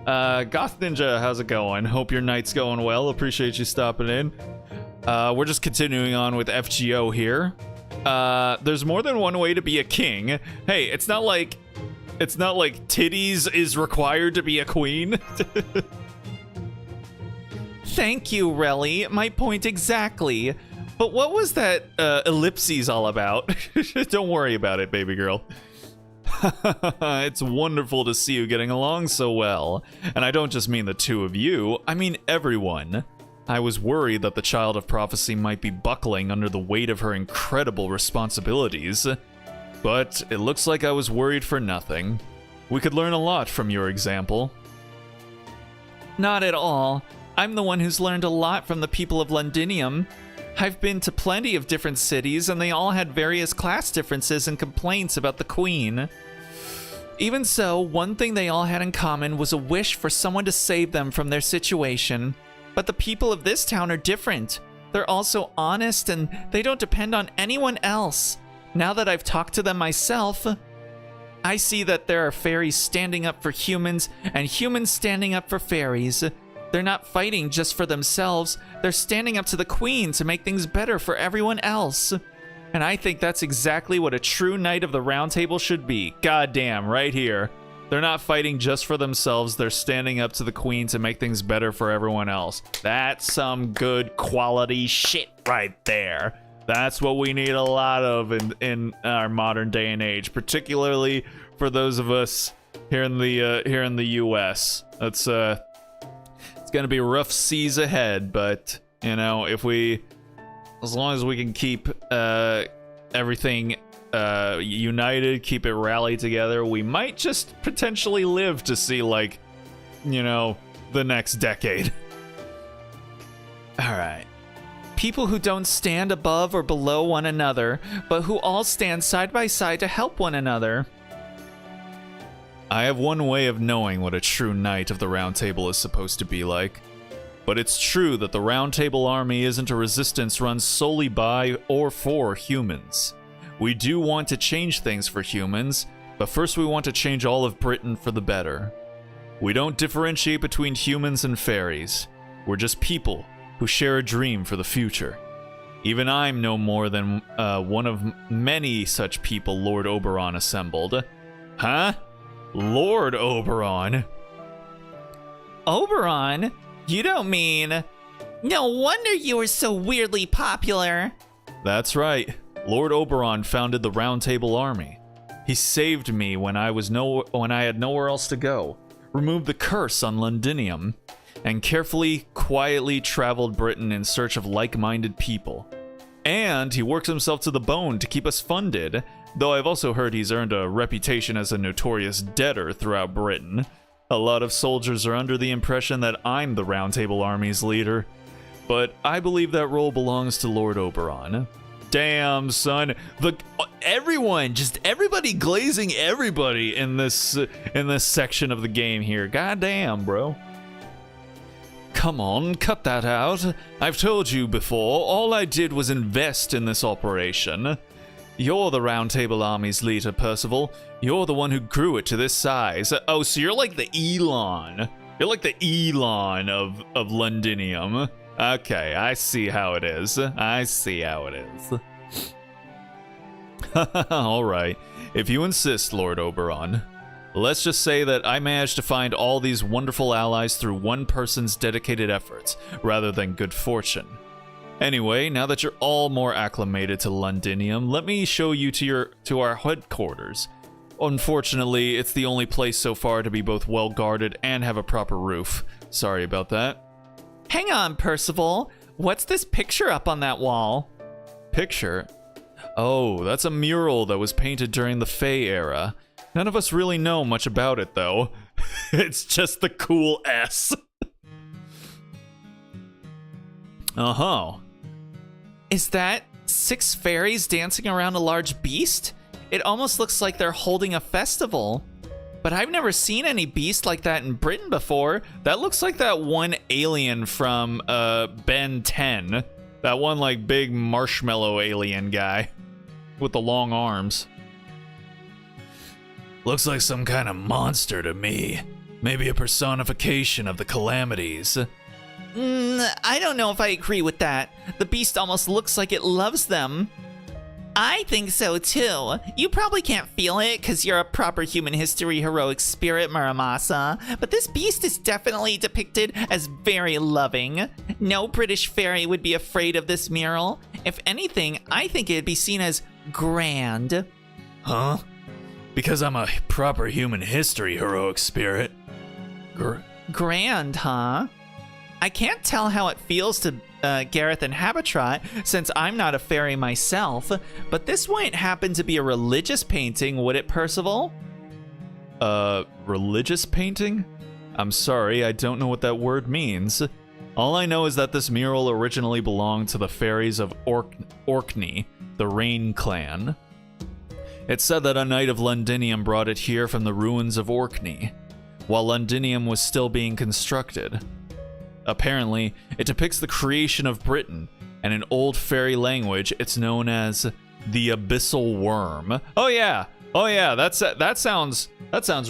Goth Ninja, how's it going? Hope your night's going well. Appreciate you stopping in. We're just continuing on with FGO here. There's more than one way to be a king. Hey, it's not like titties is required to be a queen. Thank you, Relly. My point exactly. But what was that ellipses all about? Don't worry about it, baby girl. It's wonderful to see you getting along so well. And I don't just mean the two of you, I mean everyone. I was worried that the Child of Prophecy might be buckling under the weight of her incredible responsibilities. But it looks like I was worried for nothing. We could learn a lot from your example. Not at all. I'm the one who's learned a lot from the people of Londinium. I've been to plenty of different cities, and they all had various class differences and complaints about the Queen. Even so, one thing they all had in common was a wish for someone to save them from their situation. But the people of this town are different. They're also honest, and they don't depend on anyone else. Now that I've talked to them myself, I see that there are fairies standing up for humans, and humans standing up for fairies. They're not fighting just for themselves. They're standing up to the Queen to make things better for everyone else. And I think that's exactly what a true Knight of the Round Table should be. Goddamn, right here. They're not fighting just for themselves. They're standing up to the Queen to make things better for everyone else. That's some good quality shit right there. That's what we need a lot of in our modern day and age, particularly for those of us here in the U.S. It's gonna be rough seas ahead, but you know, as long as we can keep everything united, keep it rallied together, we might just potentially live to see, like, you know, the next decade. All right. People who don't stand above or below one another, but who all stand side by side to help one another. I have one way of knowing what a true Knight of the Round Table is supposed to be like. But it's true that the Round Table army isn't a resistance run solely by or for humans. We do want to change things for humans, but first we want to change all of Britain for the better. We don't differentiate between humans and fairies. We're just people who share a dream for the future. Even I'm no more than one of many such people Lord Oberon assembled. Huh? Lord Oberon? Oberon? You don't mean... No wonder you were so weirdly popular. That's right. Lord Oberon founded the Round Table Army. He saved me when I had nowhere else to go, removed the curse on Londinium, and carefully, quietly traveled Britain in search of like-minded people. And he works himself to the bone to keep us funded, though I've also heard he's earned a reputation as a notorious debtor throughout Britain. A lot of soldiers are under the impression that I'm the Round Table Army's leader, but I believe that role belongs to Lord Oberon. Damn, son. Everybody glazing everybody in this section of the game here. Goddamn, bro. Come on, cut that out. I've told you before, all I did was invest in this operation. You're the Round Table Army's leader, Percival. You're the one who grew it to this size. Oh, so you're like the Elon. You're like the Elon of Londinium. Okay, I see how it is. I see how it is. Alright, if you insist, Lord Oberon. Let's just say that I managed to find all these wonderful allies through one person's dedicated efforts, rather than good fortune. Anyway, now that you're all more acclimated to Londinium, let me show you to our headquarters. Unfortunately, it's the only place so far to be both well guarded and have a proper roof. Sorry about that. Hang on, Percival. What's this picture up on that wall? Picture? Oh, that's a mural that was painted during the Fae era. None of us really know much about it, though. It's just the cool S. Uh-huh. Is that 6 fairies dancing around a large beast? It almost looks like they're holding a festival. But I've never seen any beast like that in Britain before. That looks like that one alien from Ben 10. That one like big marshmallow alien guy with the long arms. Looks like some kind of monster to me. Maybe a personification of the calamities. I don't know if I agree with that. The beast almost looks like it loves them. I think so too. You probably can't feel it because you're a proper human history heroic spirit, Muramasa, but this beast is definitely depicted as very loving. No British fairy would be afraid of this mural. If anything, I think it'd be seen as grand. Huh? Because I'm a proper human history heroic spirit. Grand, huh? I can't tell how it feels to Gareth and Habitrot, since I'm not a fairy myself, but this wouldn't happen to be a religious painting, would it, Percival? Religious painting? I'm sorry, I don't know what that word means. All I know is that this mural originally belonged to the fairies of Orkney, the Rain Clan. It's said that a knight of Londinium brought it here from the ruins of Orkney, while Londinium was still being constructed. Apparently, it depicts the creation of Britain, and in old fairy language, it's known as the Abyssal Worm. Oh yeah, that sounds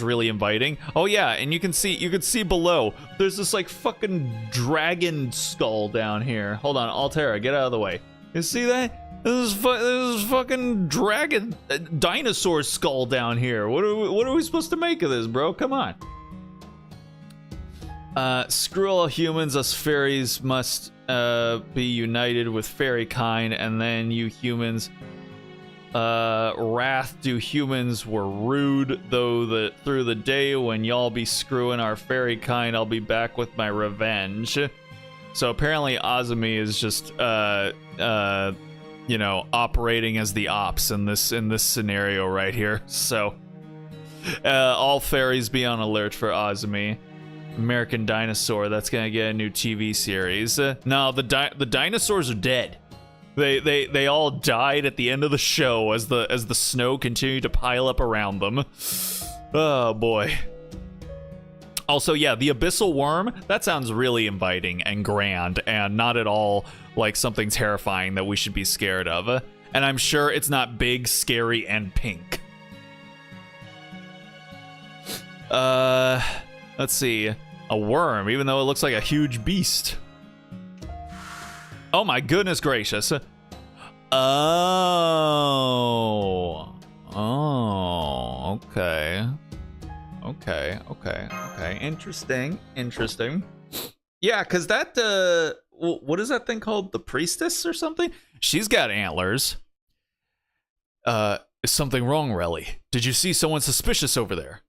really inviting. Oh yeah, and you can see below. There's this like fucking dragon skull down here. Hold on, Altera, get out of the way. You see that? This is fucking dragon dinosaur skull down here. What are we supposed to make of this, bro? Come on. Screw all humans, us fairies must be united with fairy kind, and then you humans, wrath do humans were rude, though through the day when y'all be screwing our fairy kind, I'll be back with my revenge. So apparently Azumi is just you know, operating as the ops in this scenario right here. So all fairies be on alert for Azumi. American Dinosaur, that's gonna get a new TV series. No, the dinosaurs are dead. They all died at the end of the show as the snow continued to pile up around them. Oh boy. Also, yeah, the Abyssal Worm, that sounds really inviting and grand and not at all like something terrifying that we should be scared of. And I'm sure it's not big, scary, and pink. Let's see. A worm, even though it looks like a huge beast. Oh my goodness gracious. Oh, okay. Okay. Interesting. Yeah, because that, what is that thing called? The priestess or something? She's got antlers. Is something wrong, Relly? Did you see someone suspicious over there?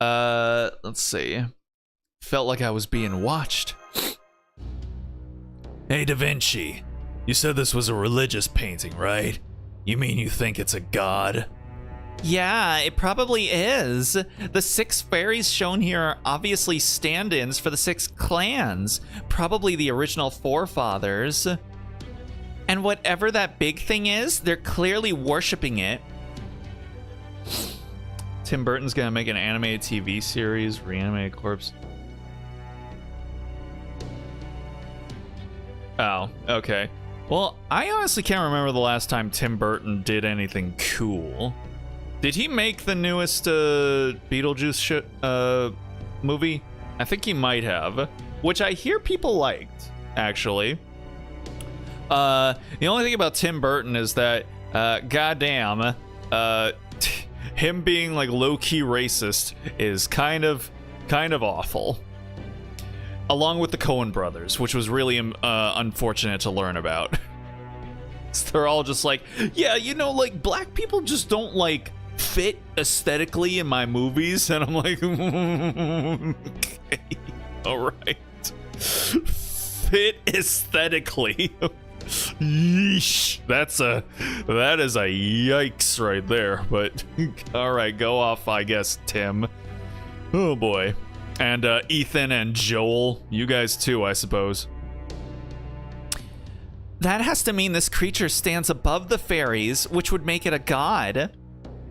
Let's see. Felt like I was being watched. Hey, Da Vinci. You said this was a religious painting, right? You mean you think it's a god? Yeah, it probably is. The 6 fairies shown here are obviously stand-ins for the 6 clans, probably the original forefathers. And whatever that big thing is, they're clearly worshipping it. Tim Burton's gonna make an animated TV series, Reanimated Corpse. Oh, okay. Well, I honestly can't remember the last time Tim Burton did anything cool. Did he make the newest Beetlejuice movie? I think he might have, which I hear people liked, actually. The only thing about Tim Burton is that, goddamn, him being like low-key racist is kind of awful. Along with the Coen brothers, which was really unfortunate to learn about. They're all just like, yeah, you know, like black people just don't like fit aesthetically in my movies, and I'm like, okay, all right, fit aesthetically. Yeesh, that is a yikes right there. But all right, go off, I guess, Tim. Oh boy. And Ethan and Joel, you guys too, I suppose. That has to mean this creature stands above the fairies, which would make it a god.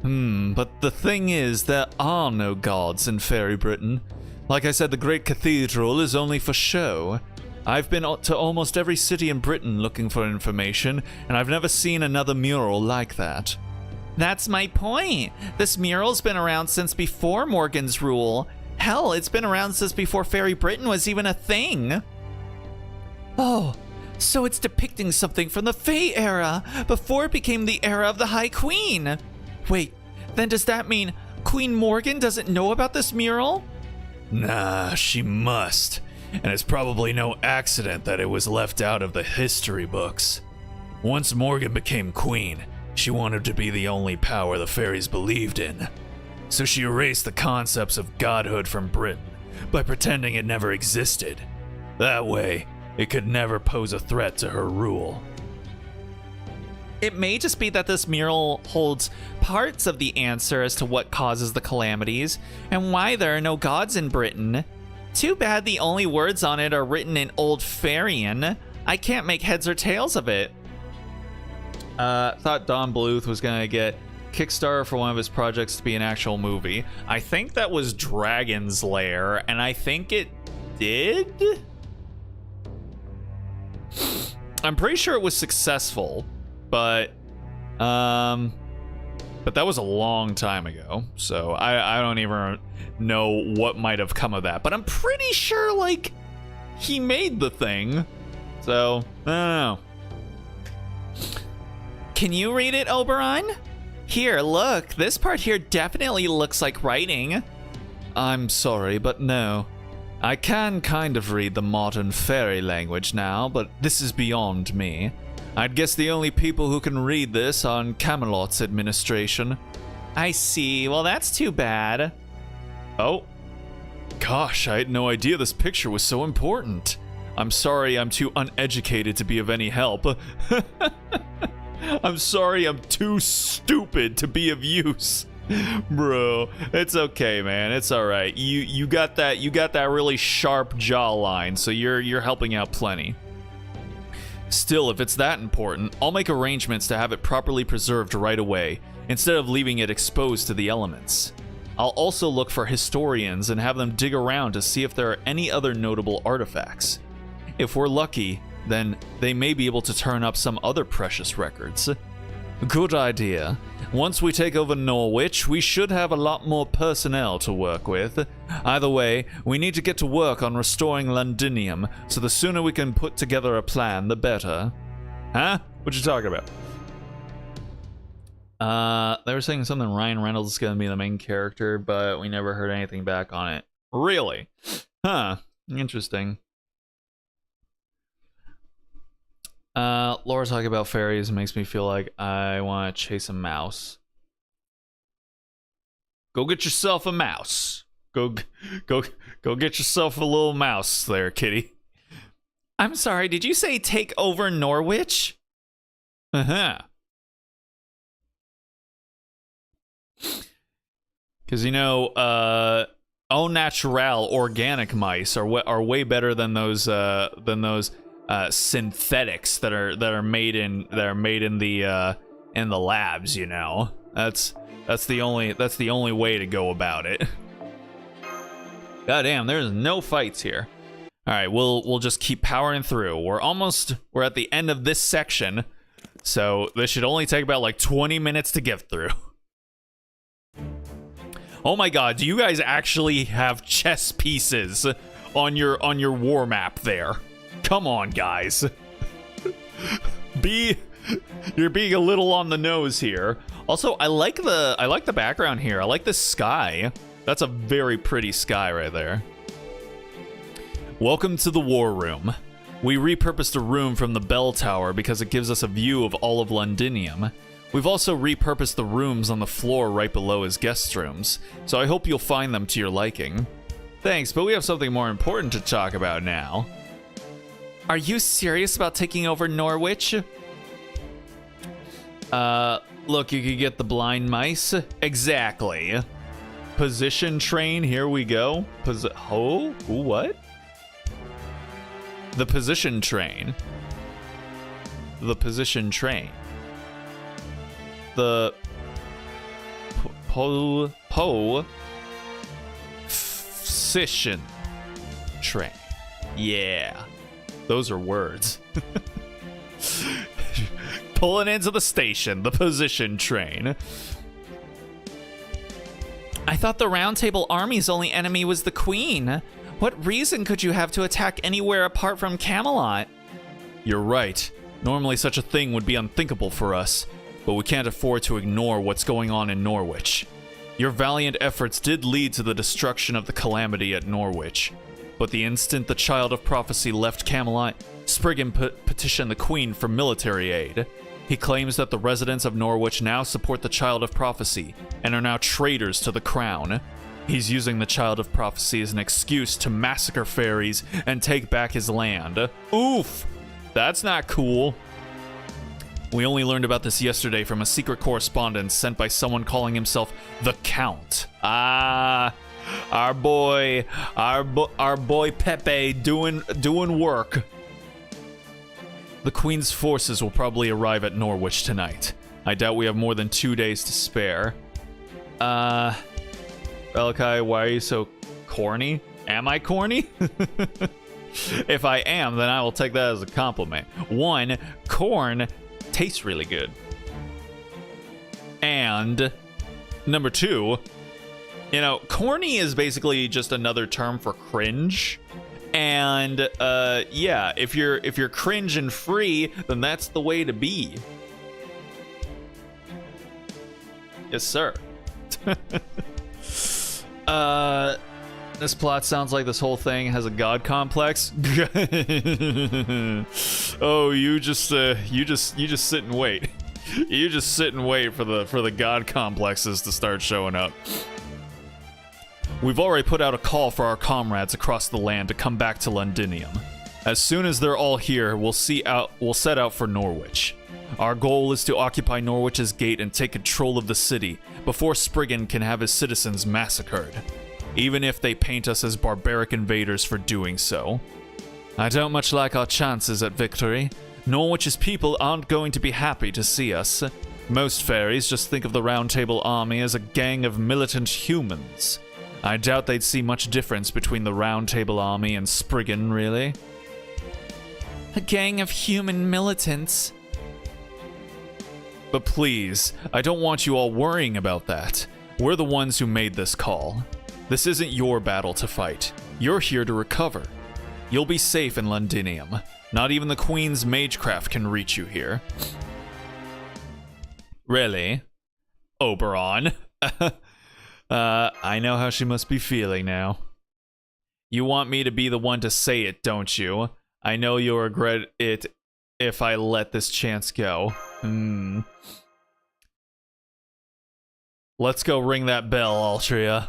But the thing is, there are no gods in Fairy Britain. Like I said, the Great Cathedral is only for show. I've been to almost every city in Britain looking for information, and I've never seen another mural like that. That's my point. This mural's been around since before Morgan's rule. Hell, it's been around since before Fairy Britain was even a thing. Oh, so it's depicting something from the Fae era, before it became the era of the High Queen. Wait, then does that mean Queen Morgan doesn't know about this mural? Nah, she must. And it's probably no accident that it was left out of the history books. Once Morgan became queen, she wanted to be the only power the fairies believed in. So she erased the concepts of godhood from Britain by pretending it never existed. That way, it could never pose a threat to her rule. It may just be that this mural holds parts of the answer as to what causes the calamities and why there are no gods in Britain. Too bad the only words on it are written in Old Fairy-ian. I can't make heads or tails of it. Thought Don Bluth was gonna get Kickstarter for one of his projects to be an actual movie. I think that was Dragon's Lair, and I think it did? I'm pretty sure it was successful, but that was a long time ago, so I don't even know what might have come of that, but I'm pretty sure, like, he made the thing, so I don't know. Can you read it, Oberon? Here, look, this part here definitely looks like writing. I'm sorry, but no. I can kind of read the modern fairy language now, but this is beyond me. I'd guess the only people who can read this are in Camelot's administration. I see. Well, that's too bad. Oh. Gosh, I had no idea this picture was so important. I'm sorry I'm too uneducated to be of any help. I'm sorry I'm too stupid to be of use. Bro, it's okay, man. It's all right. You got that really sharp jawline, so you're helping out plenty. Still, if it's that important, I'll make arrangements to have it properly preserved right away, instead of leaving it exposed to the elements. I'll also look for historians and have them dig around to see if there are any other notable artifacts. If we're lucky, then they may be able to turn up some other precious records. Good idea. Once we take over Norwich, we should have a lot more personnel to work with. Either way, we need to get to work on restoring Londinium, so the sooner we can put together a plan, the better. Huh? What you talking about? They were saying something Ryan Reynolds is going to be the main character, but we never heard anything back on it. Really? Huh. Interesting. Laura talking about fairies makes me feel like I want to chase a mouse. Go get yourself a mouse. Go get yourself a little mouse there, kitty. I'm sorry, did you say take over Norwich? Uh-huh. Because, you know, au naturel organic mice are way better than those synthetics that are made in the labs, you know. That's the only way to go about it. God damn, there's no fights here. All right, we'll just keep powering through. We're at the end of this section, so this should only take about like 20 minutes to get through. Oh my god, do you guys actually have chess pieces on your war map there? Come on, guys. You're being a little on the nose here. Also, I like the background here. I like the sky. That's a very pretty sky right there. Welcome to the war room. We repurposed a room from the bell tower because it gives us a view of all of Londinium. We've also repurposed the rooms on the floor right below as guest rooms, so I hope you'll find them to your liking. Thanks, but we have something more important to talk about now. Are you serious about taking over Norwich? Look, you could get the blind mice. Exactly. Position train, here we go. What? The position train. The position train. The position train. Yeah. Those are words. Pulling into the station, the position train. I thought the Round Table Army's only enemy was the Queen. What reason could you have to attack anywhere apart from Camelot? You're right. Normally such a thing would be unthinkable for us, but we can't afford to ignore what's going on in Norwich. Your valiant efforts did lead to the destruction of the calamity at Norwich, but the instant the Child of Prophecy left Camelot, Spriggan petitioned the Queen for military aid. He claims that the residents of Norwich now support the Child of Prophecy and are now traitors to the crown. He's using the Child of Prophecy as an excuse to massacre fairies and take back his land. Oof! That's not cool. We only learned about this yesterday from a secret correspondence sent by someone calling himself the Count. Ah, our boy Pepe doing work. The Queen's forces will probably arrive at Norwich tonight. I doubt we have more than 2 days to spare. Balakai, why are you so corny? Am I corny? If I am, then I will take that as a compliment. 1, corn tastes really good. And number 2, you know, corny is basically just another term for cringe. And yeah, if you're cringe and free, then that's the way to be. Yes, sir. This plot sounds like this whole thing has a god complex. Oh, you just sit and wait. You just sit and wait for the god complexes to start showing up. We've already put out a call for our comrades across the land to come back to Londinium. As soon as they're all here, we'll set out for Norwich. Our goal is to occupy Norwich's gate and take control of the city before Spriggan can have his citizens massacred, even if they paint us as barbaric invaders for doing so. I don't much like our chances at victory. Norwich's people aren't going to be happy to see us. Most fairies just think of the Round Table Army as a gang of militant humans. I doubt they'd see much difference between the Round Table Army and Spriggan, really. A gang of human militants. But please, I don't want you all worrying about that. We're the ones who made this call. This isn't your battle to fight. You're here to recover. You'll be safe in Londinium. Not even the Queen's magecraft can reach you here. Really? Oberon? I know how she must be feeling now. You want me to be the one to say it, don't you? I know you'll regret it if I let this chance go. Let's go ring that bell, Altria.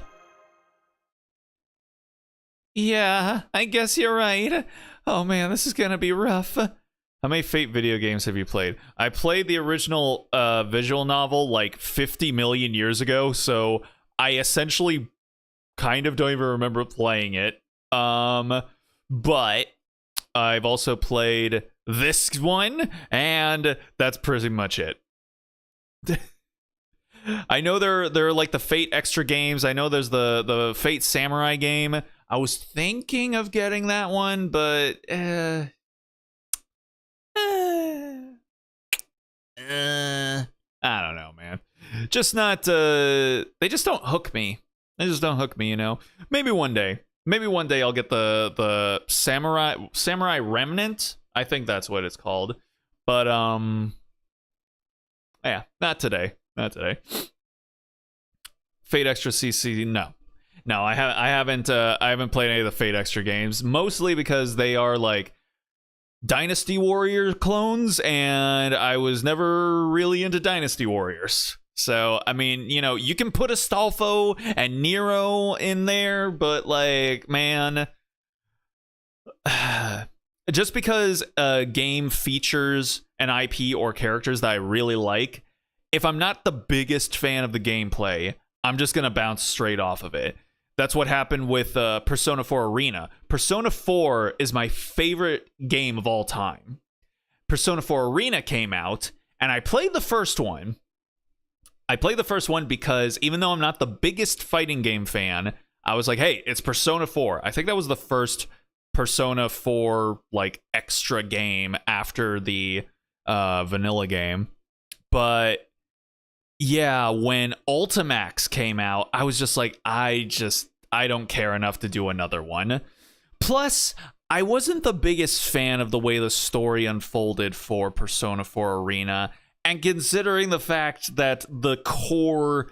Yeah, I guess you're right. Oh man, this is gonna be rough. How many Fate video games have you played? I played the original visual novel like 50 million years ago, so I essentially kind of don't even remember playing it. But I've also played this one, and that's pretty much it. I know there are like the Fate extra games. I know there's the Fate Samurai game. I was thinking of getting that one, but I don't know, man. Just not they just don't hook me. They just don't hook me, you know. Maybe one day I'll get the Samurai Remnant. I think that's what it's called. But yeah, not today. Fate Extra CC, no, I haven't played any of the Fate Extra games, mostly because they are like Dynasty Warrior clones, and I was never really into Dynasty Warriors. So I mean, you know, you can put Astolfo and Nero in there, but like, man, just because a game features an IP or characters that I really like, if I'm not the biggest fan of the gameplay, I'm just going to bounce straight off of it. That's what happened with Persona 4 Arena. Persona 4 is my favorite game of all time. Persona 4 Arena came out, and I played the first one. I played the first one because even though I'm not the biggest fighting game fan, I was like, hey, it's Persona 4. I think that was the first Persona 4 like extra game after the vanilla game. But yeah, when Ultimax came out, I was just like, I don't care enough to do another one. Plus, I wasn't the biggest fan of the way the story unfolded for Persona 4 Arena, and considering the fact that the core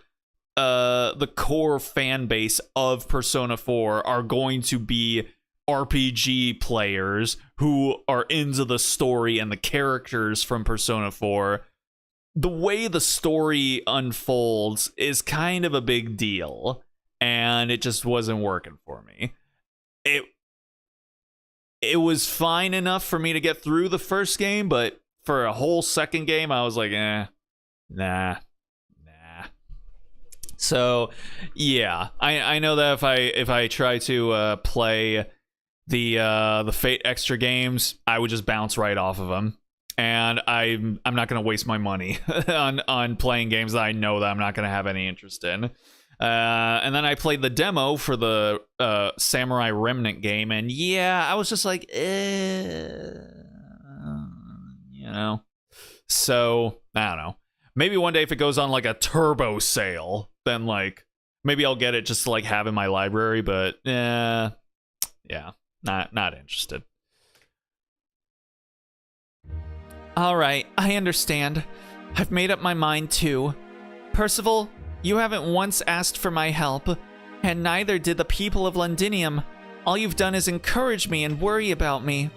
fan base of Persona 4 are going to be RPG players who are into the story and the characters from Persona 4, the way the story unfolds is kind of a big deal, and it just wasn't working for me. It was fine enough for me to get through the first game, but for a whole second game, I was like, nah. So, yeah, I know that if I try to play the Fate extra games, I would just bounce right off of them. And I'm not going to waste my money on playing games that I know that I'm not going to have any interest in. And then I played the demo for the Samurai Remnant game, and yeah, I was just like, you know. So, I don't know. Maybe one day if it goes on like a turbo sale, then like maybe I'll get it just to like have in my library, but yeah, not interested. All right, I understand. I've made up my mind too. Percival, you haven't once asked for my help, and neither did the people of Londinium. All you've done is encourage me and worry about me.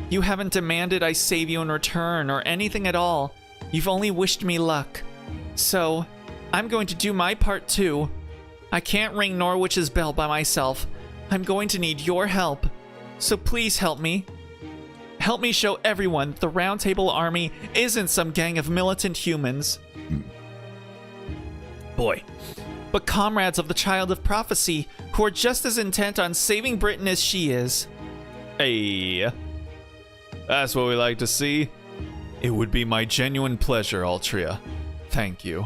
You haven't demanded I save you in return or anything at all. You've only wished me luck. So, I'm going to do my part too. I can't ring Norwich's bell by myself. I'm going to need your help. So please help me. Help me show everyone the Round Table Army isn't some gang of militant humans. Boy. But comrades of the Child of Prophecy, who are just as intent on saving Britain as she is. Hey. That's what we like to see. It would be my genuine pleasure, Altria. Thank you.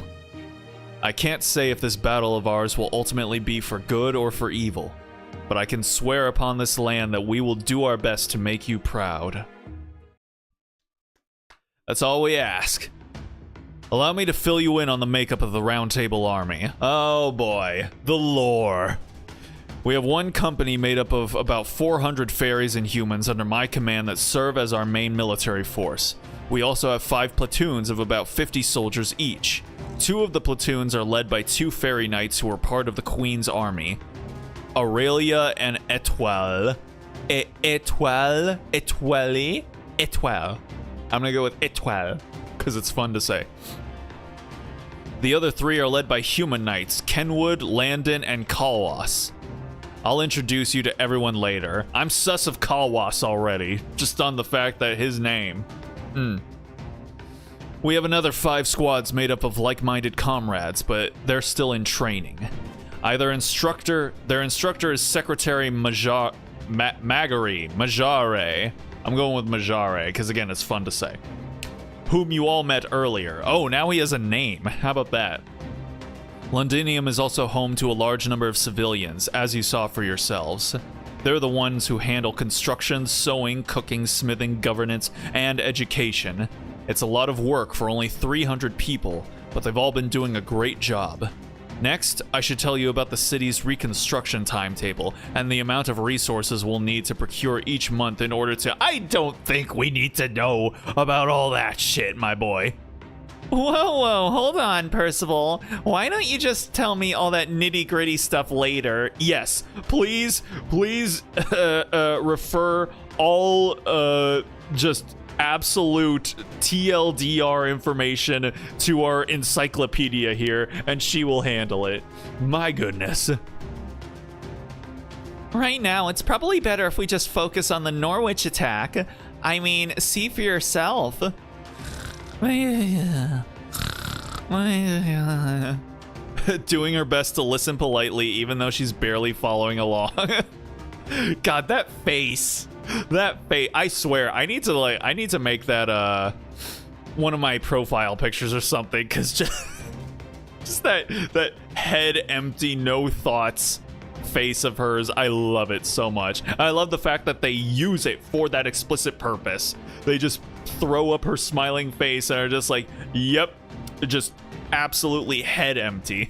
I can't say if this battle of ours will ultimately be for good or for evil, but I can swear upon this land that we will do our best to make you proud. That's all we ask. Allow me to fill you in on the makeup of the Round Table Army. Oh boy, the lore. We have one company made up of about 400 fairies and humans under my command that serve as our main military force. We also have 5 platoons of about 50 soldiers each. 2 of the platoons are led by 2 fairy knights who are part of the Queen's army, Aurelia and Etoile. Etoile. I'm gonna go with étoile, because it's fun to say. The other 3 are led by human knights, Kenwood, Landon, and Kalwas. I'll introduce you to everyone later. I'm sus of Kalwas already, just on the fact that his name. We have another 5 squads made up of like-minded comrades, but they're still in training. Their instructor is Secretary Majare. I'm going with Majare, because again, it's fun to say. Whom you all met earlier. Oh, now he has a name. How about that? Londinium is also home to a large number of civilians, as you saw for yourselves. They're the ones who handle construction, sewing, cooking, smithing, governance, and education. It's a lot of work for only 300 people, but they've all been doing a great job. Next, I should tell you about the city's reconstruction timetable and the amount of resources we'll need to procure each month in order to— I don't think we need to know about all that shit, my boy. Whoa, hold on, Percival. Why don't you just tell me all that nitty-gritty stuff later? Yes, please refer all just absolute TLDR information to our encyclopedia here, and she will handle it. My goodness. Right now, it's probably better if we just focus on the Norwich attack. I mean, see for yourself. Doing her best to listen politely, even though she's barely following along. God, that face. I swear, I need to make that one of my profile pictures or something, because just that head empty, no thoughts face of hers. I love it so much. I love the fact that they use it for that explicit purpose. They just throw up her smiling face and are just like, yep, just absolutely head empty.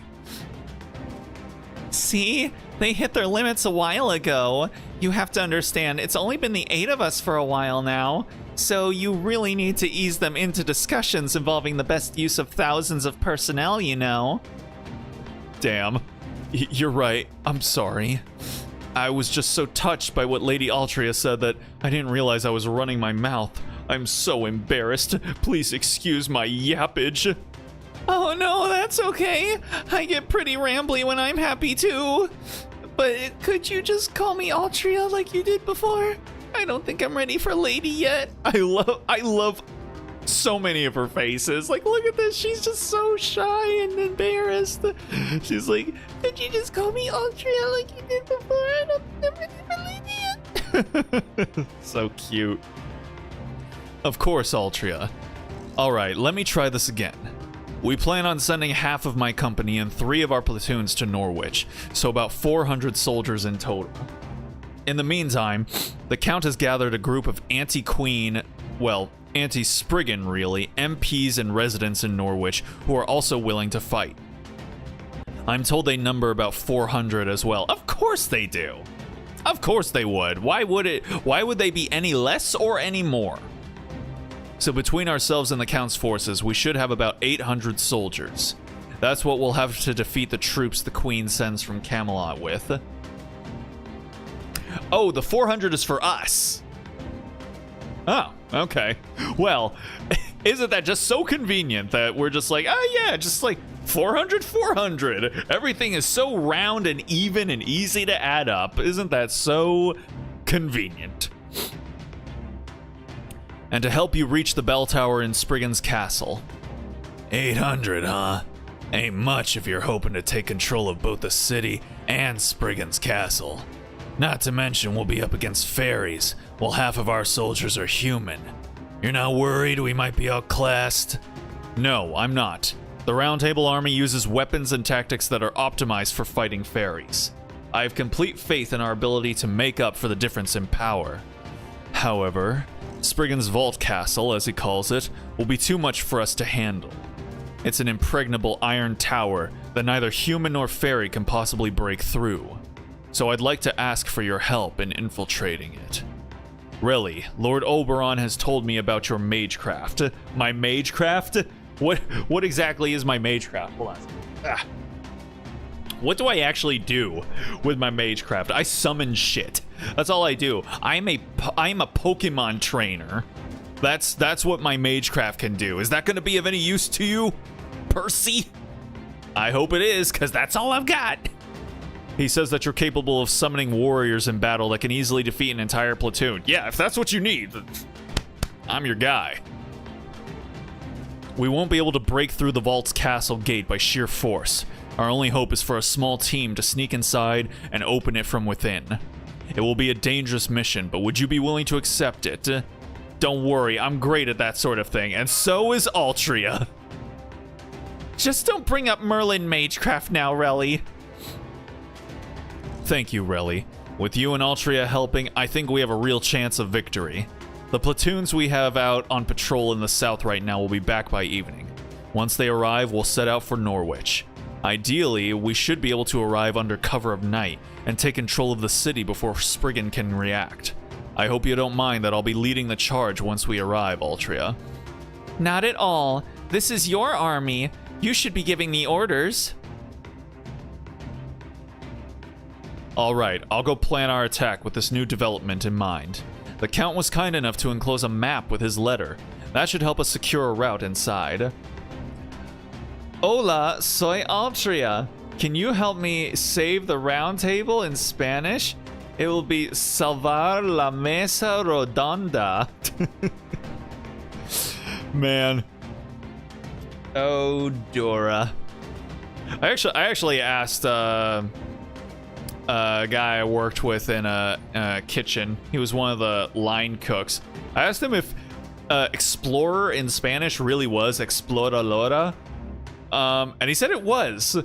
See? They hit their limits a while ago. You have to understand, it's only been the 8 of us for a while now, so you really need to ease them into discussions involving the best use of thousands of personnel, you know? Damn. You're right. I'm sorry. I was just so touched by what Lady Altria said that I didn't realize I was running my mouth. I'm so embarrassed. Please excuse my yappage. Oh no, that's okay. I get pretty rambly when I'm happy too. But could you just call me Altria like you did before? I don't think I'm ready for lady yet. I love so many of her faces. Like, look at this. She's just so shy and embarrassed. She's like, could you just call me Altria like you did before? I don't think I'm ready for lady yet. So cute. Of course, Altria. All right, let me try this again. We plan on sending half of my company and 3 of our platoons to Norwich, so about 400 soldiers in total. In the meantime, the Count has gathered a group of anti-Queen, well, anti-Spriggan really, MPs and residents in Norwich who are also willing to fight. I'm told they number about 400 as well. Of course they do. Of course they would. Why would they be any less or any more? So between ourselves and the Count's forces, we should have about 800 soldiers. That's what we'll have to defeat the troops the Queen sends from Camelot with. Oh, the 400 is for us. Oh, okay. Well, isn't that just so convenient that we're just like, oh yeah, just like 400, 400. Everything is so round and even and easy to add up. Isn't that so convenient? And to help you reach the bell tower in Spriggan's castle. 800, huh? Ain't much if you're hoping to take control of both the city and Spriggan's castle. Not to mention we'll be up against fairies, while half of our soldiers are human. You're not worried we might be outclassed? No, I'm not. The Round Table Army uses weapons and tactics that are optimized for fighting fairies. I have complete faith in our ability to make up for the difference in power. However, Spriggan's Vault Castle, as he calls it, will be too much for us to handle. It's an impregnable iron tower that neither human nor fairy can possibly break through. So I'd like to ask for your help in infiltrating it. Really, Lord Oberon has told me about your magecraft. My magecraft? What exactly is my magecraft? Hold on. What do I actually do with my magecraft? I summon shit. That's all I do. I'm a Pokemon trainer. That's what my magecraft can do. Is that going to be of any use to you, Percy? I hope it is, because that's all I've got. He says that you're capable of summoning warriors in battle that can easily defeat an entire platoon. Yeah, if that's what you need, I'm your guy. We won't be able to break through the vault's castle gate by sheer force. Our only hope is for a small team to sneak inside and open it from within. It will be a dangerous mission, but would you be willing to accept it? Don't worry, I'm great at that sort of thing, and so is Altria. Just don't bring up Merlin Magecraft now, Relly. Thank you, Relly. With you and Altria helping, I think we have a real chance of victory. The platoons we have out on patrol in the south right now will be back by evening. Once they arrive, we'll set out for Norwich. Ideally, we should be able to arrive under cover of night and take control of the city before Spriggan can react. I hope you don't mind that I'll be leading the charge once we arrive, Altria. Not at all. This is your army. You should be giving the orders. Alright, I'll go plan our attack with this new development in mind. The Count was kind enough to enclose a map with his letter. That should help us secure a route inside. Hola, soy Altria. Can you help me save the round table in Spanish? It will be salvar la mesa redonda. Man. Oh, Dora. I actually asked a guy I worked with in a kitchen. He was one of the line cooks. I asked him if explorer in Spanish really was exploradora. And he said it was.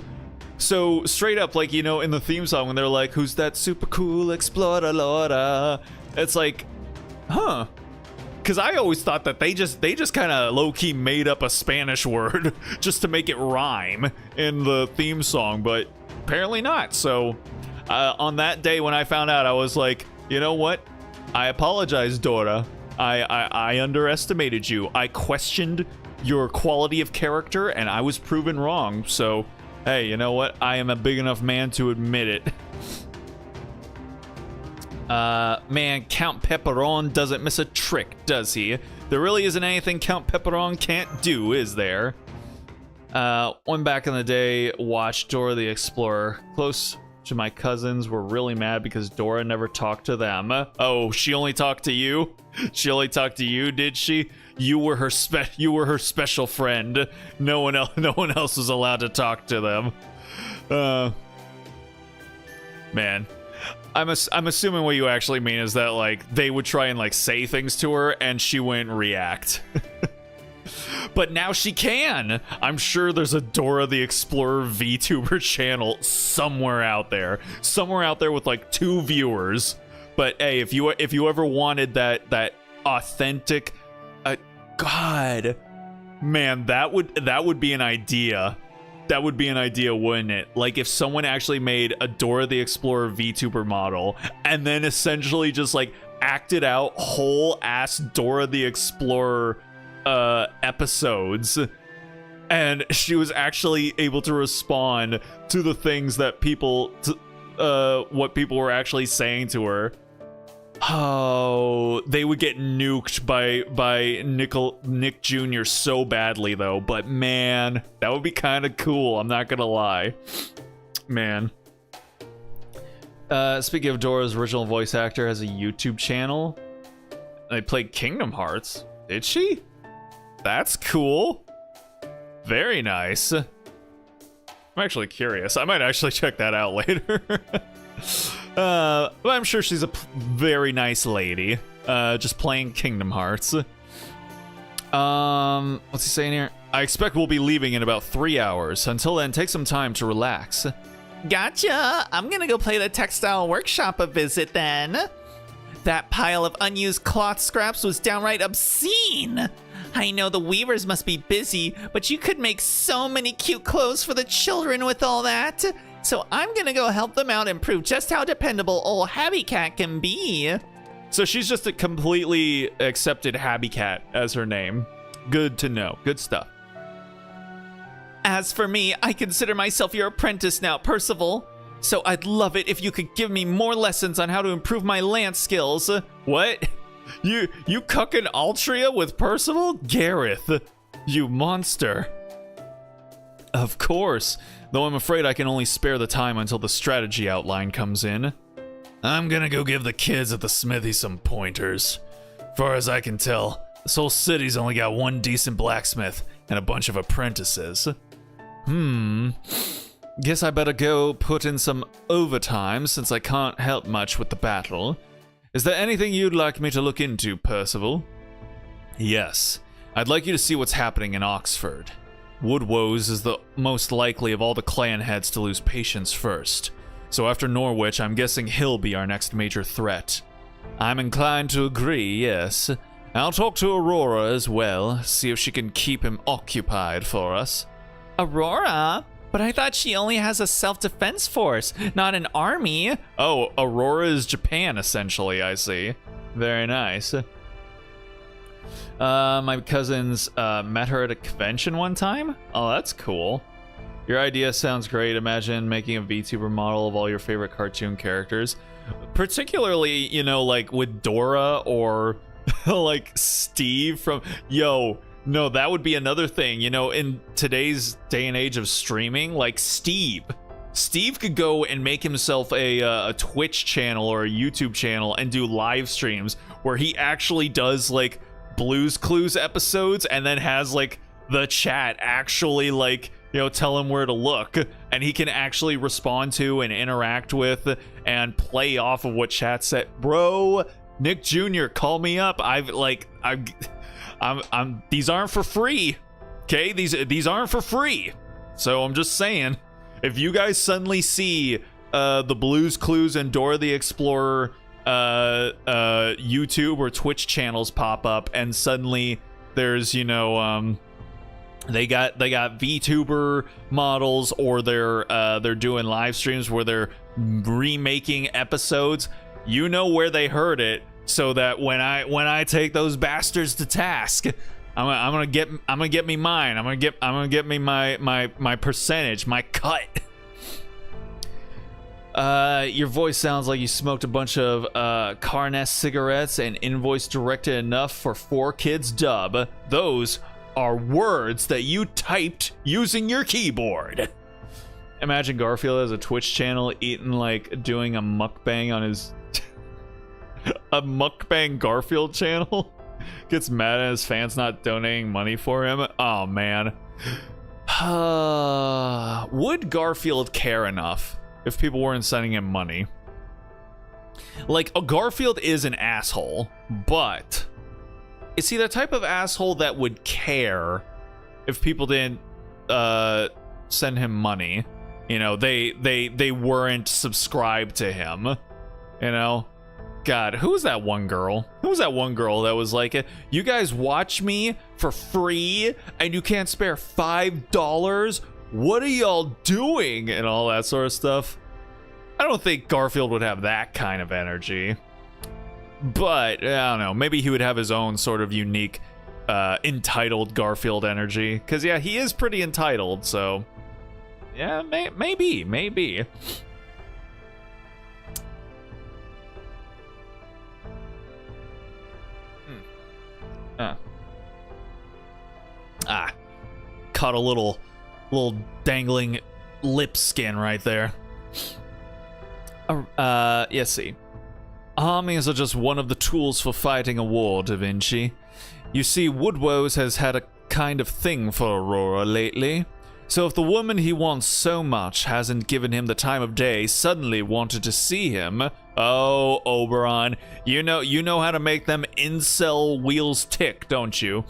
So straight up, like, you know, in the theme song when they're like, who's that super cool exploradora? It's like, huh. Because I always thought that they just kind of low-key made up a Spanish word just to make it rhyme in the theme song, but apparently not. So on that day when I found out, I was like, you know what? I apologize, Dora. I underestimated you. I questioned your quality of character, and I was proven wrong. So, hey, you know what? I am a big enough man to admit it. Man, Count Pepperon doesn't miss a trick, does he? There really isn't anything Count Pepperon can't do, is there? One back in the day, watched Dora the Explorer. Close to my cousins were really mad because Dora never talked to them. Oh, she only talked to you? She only talked to you, did she? You were her special friend. No one else was allowed to talk to them. Man. I'm assuming what you actually mean is that, like, they would try and, like, say things to her and she wouldn't react. But now she can. I'm sure there's a Dora the Explorer VTuber channel somewhere out there with like 2 viewers. But hey, if you ever wanted that authentic, God, man, that would be an idea. That would be an idea, wouldn't it? Like if someone actually made a Dora the Explorer VTuber model and then essentially just like acted out whole ass Dora the Explorer episodes, and she was actually able to respond to the things that what people were actually saying to her. Oh, they would get nuked by Nick Jr. so badly though, but man, that would be kind of cool, I'm not gonna lie. Man. Speaking of, Dora's original voice actor has a YouTube channel. They played Kingdom Hearts. Did she? That's cool. Very nice. I'm actually curious. I might actually check that out later. But I'm sure she's a very nice lady. Just playing Kingdom Hearts. What's he saying here? I expect we'll be leaving in about 3 hours. Until then, take some time to relax. Gotcha. I'm gonna go play the textile workshop a visit then. That pile of unused cloth scraps was downright obscene. I know the weavers must be busy, but you could make so many cute clothes for the children with all that. So I'm gonna go help them out and prove just how dependable old Habby Cat can be. So she's just a completely accepted Habby Cat as her name. Good to know. Good stuff. As for me, I consider myself your apprentice now, Percival. So I'd love it if you could give me more lessons on how to improve my lance skills. What? You cucking Altria with Percival? Gareth, you monster. Of course, though I'm afraid I can only spare the time until the strategy outline comes in. I'm gonna go give the kids at the smithy some pointers. Far as I can tell, this whole city's only got one decent blacksmith and a bunch of apprentices. Guess I better go put in some overtime since I can't help much with the battle. Is there anything you'd like me to look into, Percival? Yes. I'd like you to see what's happening in Oxford. Woodwoes is the most likely of all the clan heads to lose patience first. So after Norwich, I'm guessing he'll be our next major threat. I'm inclined to agree, yes. I'll talk to Aurora as well, see if she can keep him occupied for us. Aurora? But I thought she only has a self-defense force, not an army. Oh, Aurora is Japan, essentially, I see. Very nice. My cousins met her at a convention one time. Oh, that's cool. Your idea sounds great. Imagine making a VTuber model of all your favorite cartoon characters. Particularly, you know, like with Dora or like Steve from... Yo, no, that would be another thing. You know, in today's day and age of streaming, like Steve could go and make himself a Twitch channel or a YouTube channel and do live streams where he actually does like Blue's Clues episodes and then has like the chat actually like, you know, tell him where to look, and he can actually respond to and interact with and play off of what chat said. Bro, Nick Jr., call me up. I'm these aren't for free. Okay? These aren't for free. So I'm just saying, if you guys suddenly see the Blue's Clues and Dora the Explorer YouTube or Twitch channels pop up, and suddenly there's, you know, they got VTuber models, or they're doing live streams where they're remaking episodes, you know where they heard it, so that when I take those bastards to task, I'm gonna get me mine. I'm gonna get me my percentage, my cut. Your voice sounds like you smoked a bunch of Carnest cigarettes and invoice directed enough for 4 kids dub. Those are words that you typed using your keyboard. Imagine Garfield has a Twitch channel doing a mukbang on his a mukbang Garfield channel. Gets mad at his fans not donating money for him. Oh man. Would Garfield care enough if people weren't sending him money? Like, Garfield is an asshole, but is he the type of asshole that would care if people didn't send him money? You know, they weren't subscribed to him. You know? God, who was that one girl? Who was that one girl that was like, you guys watch me for free and you can't spare $5? What are y'all doing? And all that sort of stuff. I don't think Garfield would have that kind of energy. But, I don't know, maybe he would have his own sort of unique, entitled Garfield energy. Because, yeah, he is pretty entitled, so... Yeah, maybe. Caught a little dangling lip skin right there. Yes, see. Armies are just one of the tools for fighting a war, Da Vinci. You see, Woodwoes has had a kind of thing for Aurora lately. So if the woman he wants so much hasn't given him the time of day, suddenly wanted to see him... Oh, Oberon, you know how to make them incel wheels tick, don't you?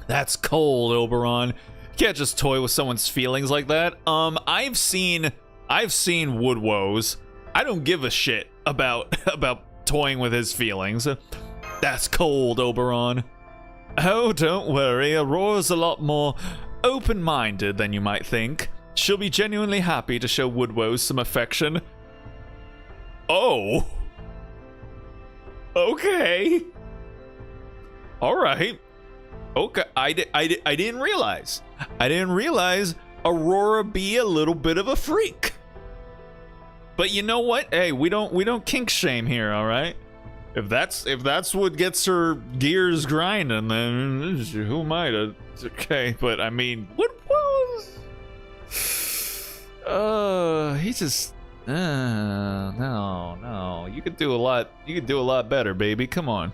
That's cold, Oberon. You can't just toy with someone's feelings like that. I've seen Woodwoes. I don't give a shit about toying with his feelings. That's cold, Oberon. Oh, don't worry. Aurora's a lot more open-minded than you might think. She'll be genuinely happy to show Woodwoes some affection. Oh. Okay. All right. Okay. I didn't realize. Aurora be a little bit of a freak. But you know what? Hey, we don't kink shame here, all right? If that's what gets her gears grinding, then who am I to? Okay, but I mean, what was? He just. No. You could do a lot. You could do a lot better, baby. Come on.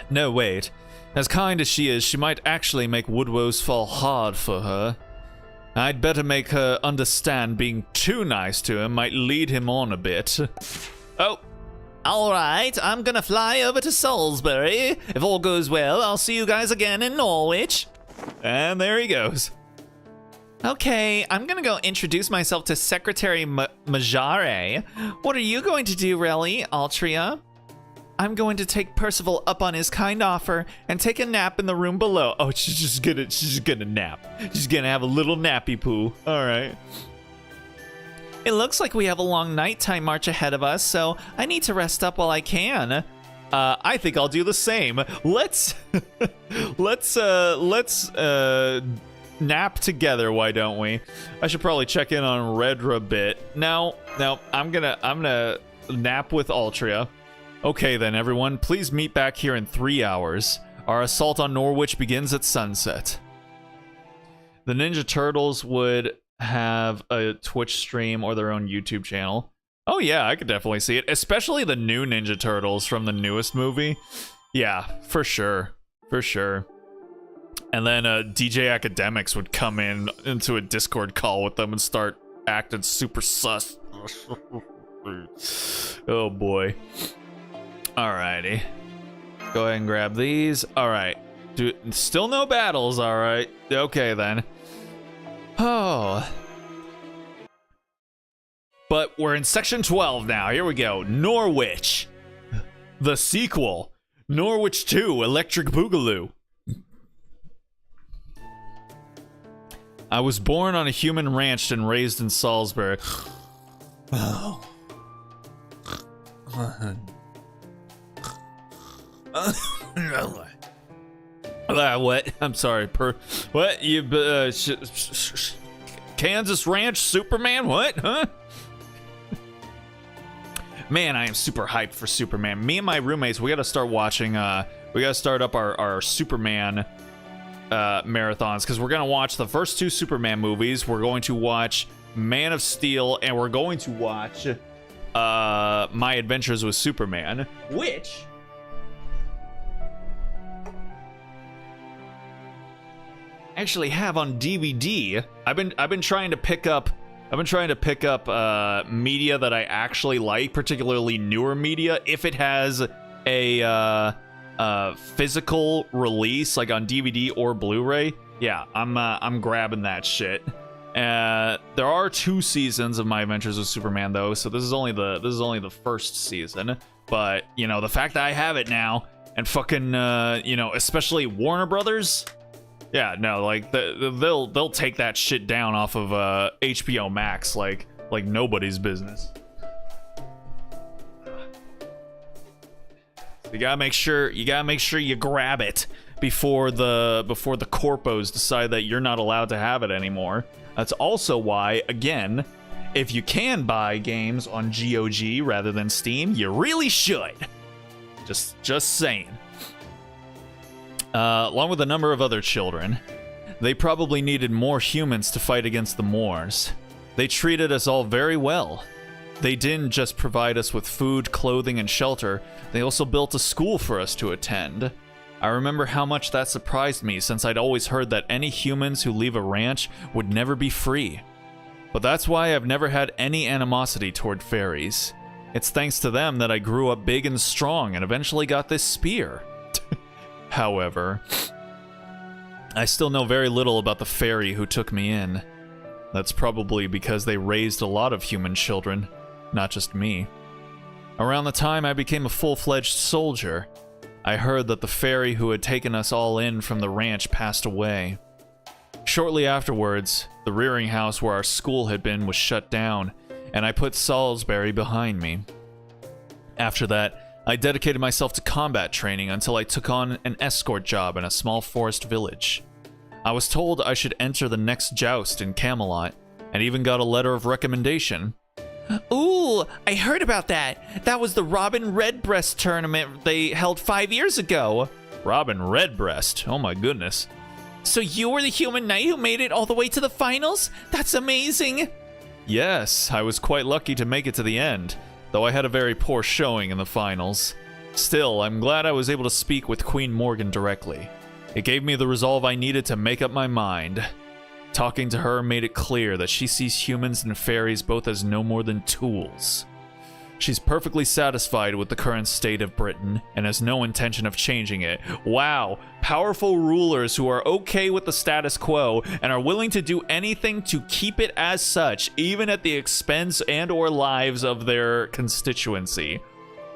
No, wait. As kind as she is, she might actually make woodwoes fall hard for her. I'd better make her understand being too nice to him might lead him on a bit. Oh. Alright, I'm gonna fly over to Salisbury. If all goes well, I'll see you guys again in Norwich. And there he goes. Okay, I'm gonna go introduce myself to Secretary Majare. What are you going to do, really, Altria? I'm going to take Percival up on his kind offer and take a nap in the room below. Oh, she's just gonna nap. She's gonna have a little nappy poo. All right. It looks like we have a long nighttime march ahead of us, so I need to rest up while I can. I think I'll do the same. Let's nap together, why don't we? I should probably check in on Redra a bit. No, I'm gonna nap with Altria. Okay then, everyone, please meet back here in 3 hours. Our assault on Norwich begins at sunset. The Ninja Turtles would have a Twitch stream or their own YouTube channel. Oh yeah, I could definitely see it, especially the new Ninja Turtles from the newest movie. Yeah, for sure. And then DJ Academics would come into a Discord call with them and start acting super sus. Oh boy. Alrighty. Go ahead and grab these. Alright. Still no battles, alright. Okay then. Oh. But we're in section 12 now. Here we go. Norwich. The sequel. Norwich 2, Electric Boogaloo. I was born on a human ranch and raised in Salisbury. Oh. What? I'm sorry. What? You Kansas Ranch Superman? What? Huh? Man, I am super hyped for Superman. Me and my roommates, we gotta start watching. We gotta start up our Superman marathons because we're gonna watch the first 2 Superman movies. We're going to watch Man of Steel, and we're going to watch My Adventures with Superman, which I actually have on DVD. I've been trying to pick up media that I actually like, particularly newer media, if it has a physical release, like on DVD or Blu-ray. Yeah, I'm grabbing that shit. There are 2 seasons of My Adventures with Superman though, so this is only the first season. But you know, the fact that I have it now, and fucking you know, especially Warner Brothers. Yeah, no, like they'll take that shit down off of HBO Max like nobody's business. You gotta make sure you grab it before the corpos decide that you're not allowed to have it anymore. That's also why, again, if you can buy games on GOG rather than Steam, you really should. Just saying. Along with a number of other children. They probably needed more humans to fight against the Moors. They treated us all very well. They didn't just provide us with food, clothing, and shelter, they also built a school for us to attend. I remember how much that surprised me, since I'd always heard that any humans who leave a ranch would never be free. But that's why I've never had any animosity toward fairies. It's thanks to them that I grew up big and strong and eventually got this spear. However, I still know very little about the fairy who took me in. That's probably because they raised a lot of human children, not just me. Around the time I became a full-fledged soldier, I heard that the fairy who had taken us all in from the ranch passed away. Shortly afterwards, the rearing house where our school had been was shut down, and I put Salisbury behind me. After that, I dedicated myself to combat training until I took on an escort job in a small forest village. I was told I should enter the next joust in Camelot, and even got a letter of recommendation. Ooh, I heard about that. That was the Robin Redbreast tournament they held 5 years ago. Robin Redbreast? Oh my goodness. So you were the human knight who made it all the way to the finals? That's amazing. Yes, I was quite lucky to make it to the end, though I had a very poor showing in the finals. Still, I'm glad I was able to speak with Queen Morgan directly. It gave me the resolve I needed to make up my mind. Talking to her made it clear that she sees humans and fairies both as no more than tools. She's perfectly satisfied with the current state of Britain and has no intention of changing it. Wow, powerful rulers who are okay with the status quo and are willing to do anything to keep it as such, even at the expense and or lives of their constituency.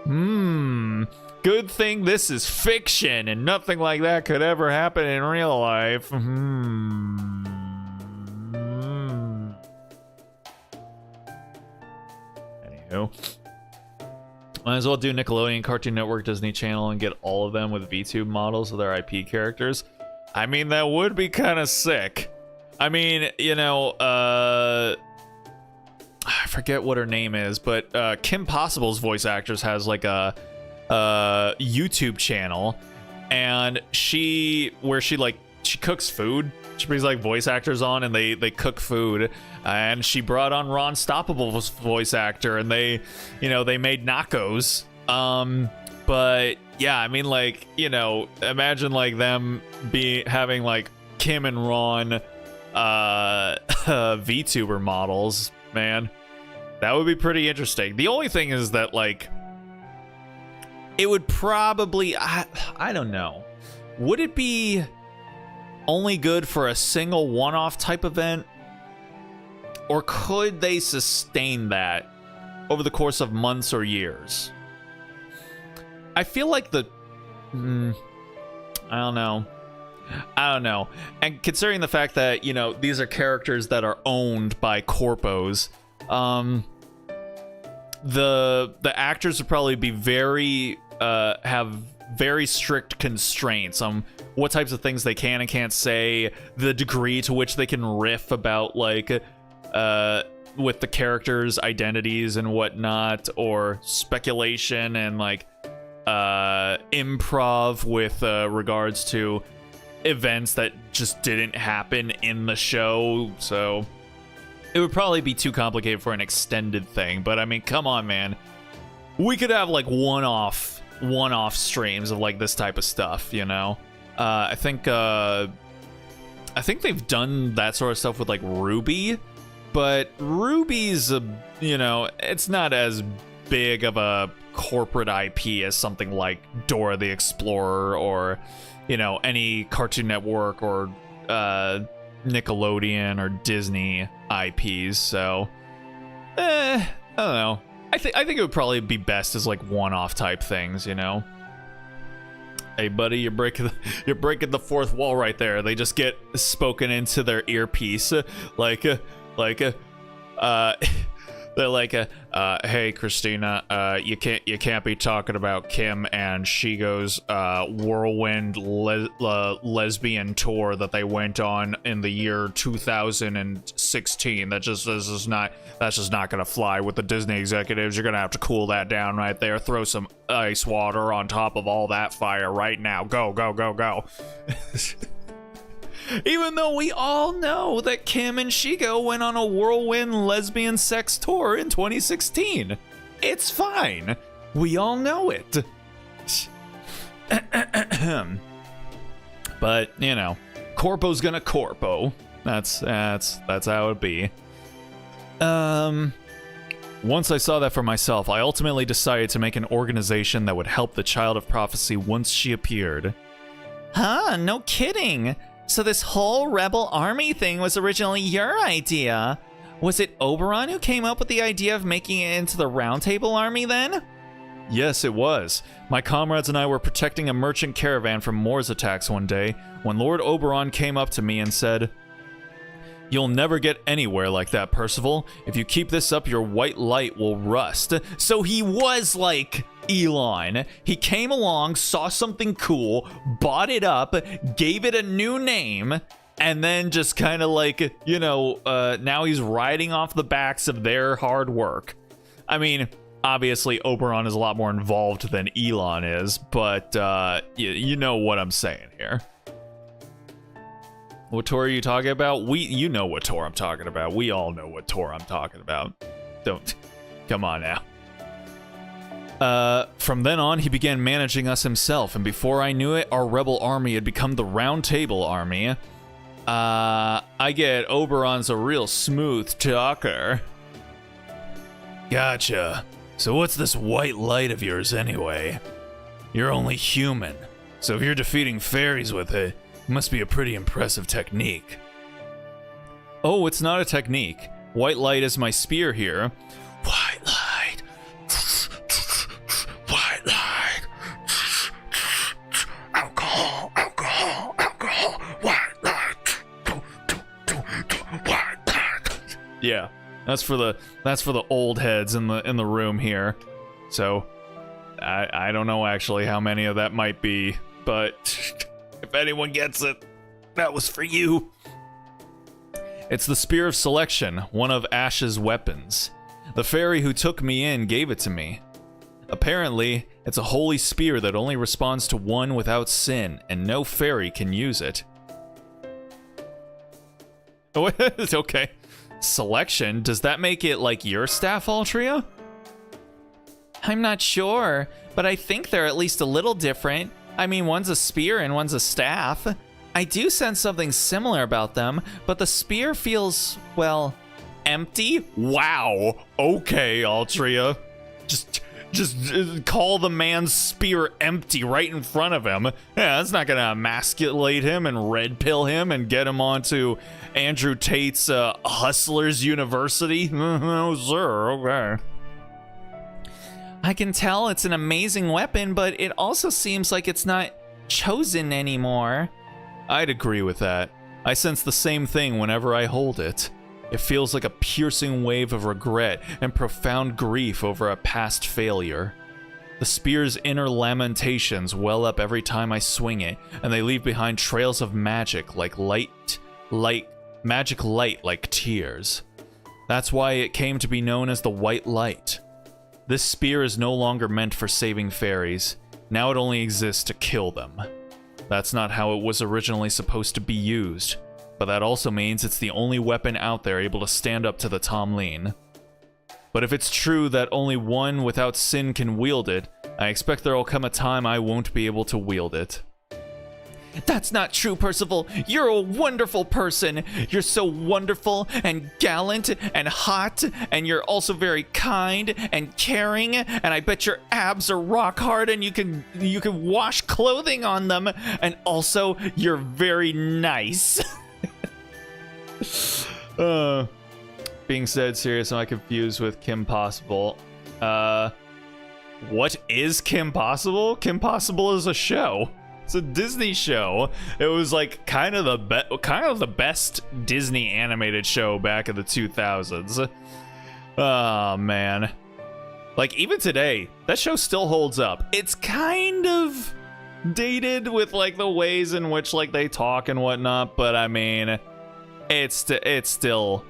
Good thing this is fiction and nothing like that could ever happen in real life. Anywho. Might as well do Nickelodeon, Cartoon Network, Disney Channel, and get all of them with VTube models of their IP characters. I mean, that would be kind of sick. I mean, you know, I forget what her name is, but Kim Possible's voice actress has like a YouTube channel, and she cooks food. She brings like voice actors on, and they cook food. And she brought on Ron Stoppable's voice actor, and they made nachos. But yeah, I mean, like, you know, imagine like them having like Kim and Ron VTuber models, man. That would be pretty interesting. The only thing is that, like, it would probably, I don't know. Would it be only good for a single one-off type event? Or could they sustain that over the course of months or years? I feel like I don't know. And considering the fact that, you know, these are characters that are owned by corpos, the actors would probably be have very strict constraints on what types of things they can and can't say, the degree to which they can riff about, like, with the characters' identities and whatnot, or speculation and like improv with regards to events that just didn't happen in the show. So it would probably be too complicated for an extended thing. But I mean, come on, man. We could have like one-off streams of like this type of stuff, you know? I think they've done that sort of stuff with like Ruby. But Ruby's, you know, it's not as big of a corporate IP as something like Dora the Explorer or, you know, any Cartoon Network or Nickelodeon or Disney IPs. So, I don't know. I think it would probably be best as like one-off type things, you know. Hey, buddy, you're breaking the fourth wall right there. They just get spoken into their earpiece, they're like, hey, Christina, you can't be talking about Kim and Shigo's whirlwind lesbian tour that they went on in the year 2016. That's just not gonna fly with the Disney executives. You're gonna have to cool that down right there. Throw some ice water on top of all that fire right now. Go, go, go, go. Even though we all know that Kim and Shigo went on a whirlwind lesbian sex tour in 2016. It's fine. We all know it. But, you know, corpo's gonna corpo. That's how it be. Once I saw that for myself, I ultimately decided to make an organization that would help the Child of Prophecy once she appeared. Huh, no kidding. So this whole rebel army thing was originally your idea. Was it Oberon who came up with the idea of making it into the Round Table Army then? Yes, it was. My comrades and I were protecting a merchant caravan from Moor's attacks one day when Lord Oberon came up to me and said, "You'll never get anywhere like that, Percival. If you keep this up, your white light will rust." So he was like Elon. He came along, saw something cool, bought it up, gave it a new name, and then just kind of like, you know, now he's riding off the backs of their hard work. I mean, obviously Oberon is a lot more involved than Elon is, but you know what I'm saying here. What tour are you talking about? You know what tour I'm talking about. We all know what tour I'm talking about. Don't. Come on now. From then on, he began managing us himself, and before I knew it, our rebel army had become the Round Table Army. I get Oberon's a real smooth talker. Gotcha. So what's this white light of yours anyway? You're only human, so if you're defeating fairies with it, it must be a pretty impressive technique. Oh, it's not a technique. White light is my spear here. White light. White light. Alcohol, alcohol, alcohol. White light. White light. Yeah, that's for the old heads in the room here. So, I don't know actually how many of that might be, but if anyone gets it, that was for you. It's the Spear of Selection, one of Ash's weapons. The fairy who took me in gave it to me. Apparently, it's a holy spear that only responds to one without sin, and no fairy can use it. Oh, okay. Selection? Does that make it like your staff, Altria? I'm not sure, but I think they're at least a little different. I mean, one's a spear and one's a staff. I do sense something similar about them, but the spear feels, well, empty. Wow. Okay, Altria. Just call the man's spear empty right in front of him. Yeah, that's not gonna emasculate him and red pill him and get him onto Andrew Tate's Hustlers University. No, sir. Okay. I can tell it's an amazing weapon, but it also seems like it's not chosen anymore. I'd agree with that. I sense the same thing whenever I hold it. It feels like a piercing wave of regret and profound grief over a past failure. The spear's inner lamentations well up every time I swing it, and they leave behind trails of magic like magic light like tears. That's why it came to be known as the White Light. This spear is no longer meant for saving fairies. Now it only exists to kill them. That's not how it was originally supposed to be used, but that also means it's the only weapon out there able to stand up to the Tomlin. But if it's true that only one without sin can wield it, I expect there'll come a time I won't be able to wield it. That's not true, Percival. You're a wonderful person. You're so wonderful and gallant and hot, and you're also very kind and caring, and I bet your abs are rock hard and you can wash clothing on them, and also you're very nice. Being said serious, am I confused with Kim Possible? What is Kim Possible? Kim Possible is a show. It's a Disney show. It was like kind of the best Disney animated show back in the 2000s. Oh man. Like even today, that show still holds up. It's kind of dated with like the ways in which like they talk and whatnot, but I mean, it's still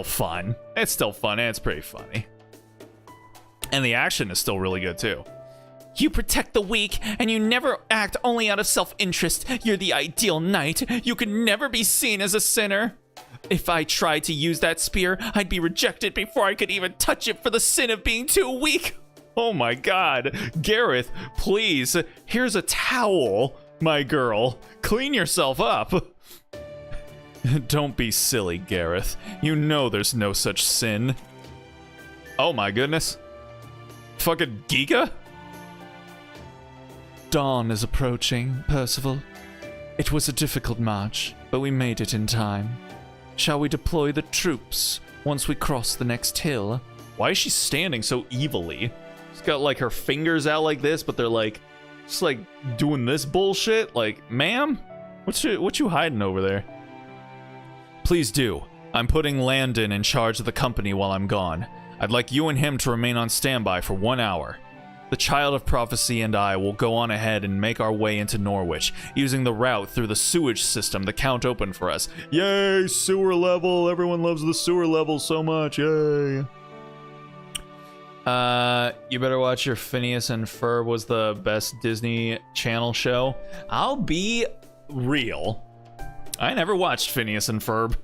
fun. It's still fun and it's pretty funny. And the action is still really good too. You protect the weak, and you never act only out of self-interest. You're the ideal knight. You could never be seen as a sinner. If I tried to use that spear, I'd be rejected before I could even touch it for the sin of being too weak. Oh my god. Gareth, please, here's a towel, my girl. Clean yourself up. Don't be silly, Gareth. You know there's no such sin. Oh my goodness. Fucking Giga? Dawn is approaching, Percival. It was a difficult march, but we made it in time. Shall we deploy the troops once we cross the next hill? Why is she standing so evilly? She's got like her fingers out like this, but they're like just like doing this bullshit. Like, ma'am, what you hiding over there? Please do. I'm putting Landon in charge of the company while I'm gone. I'd like you and him to remain on standby for 1 hour. The Child of Prophecy and I will go on ahead and make our way into Norwich, using the route through the sewage system the Count opened for us. Yay, sewer level! Everyone loves the sewer level so much, yay! You better watch your Phineas and Ferb was the best Disney Channel show. I'll be real. I never watched Phineas and Ferb.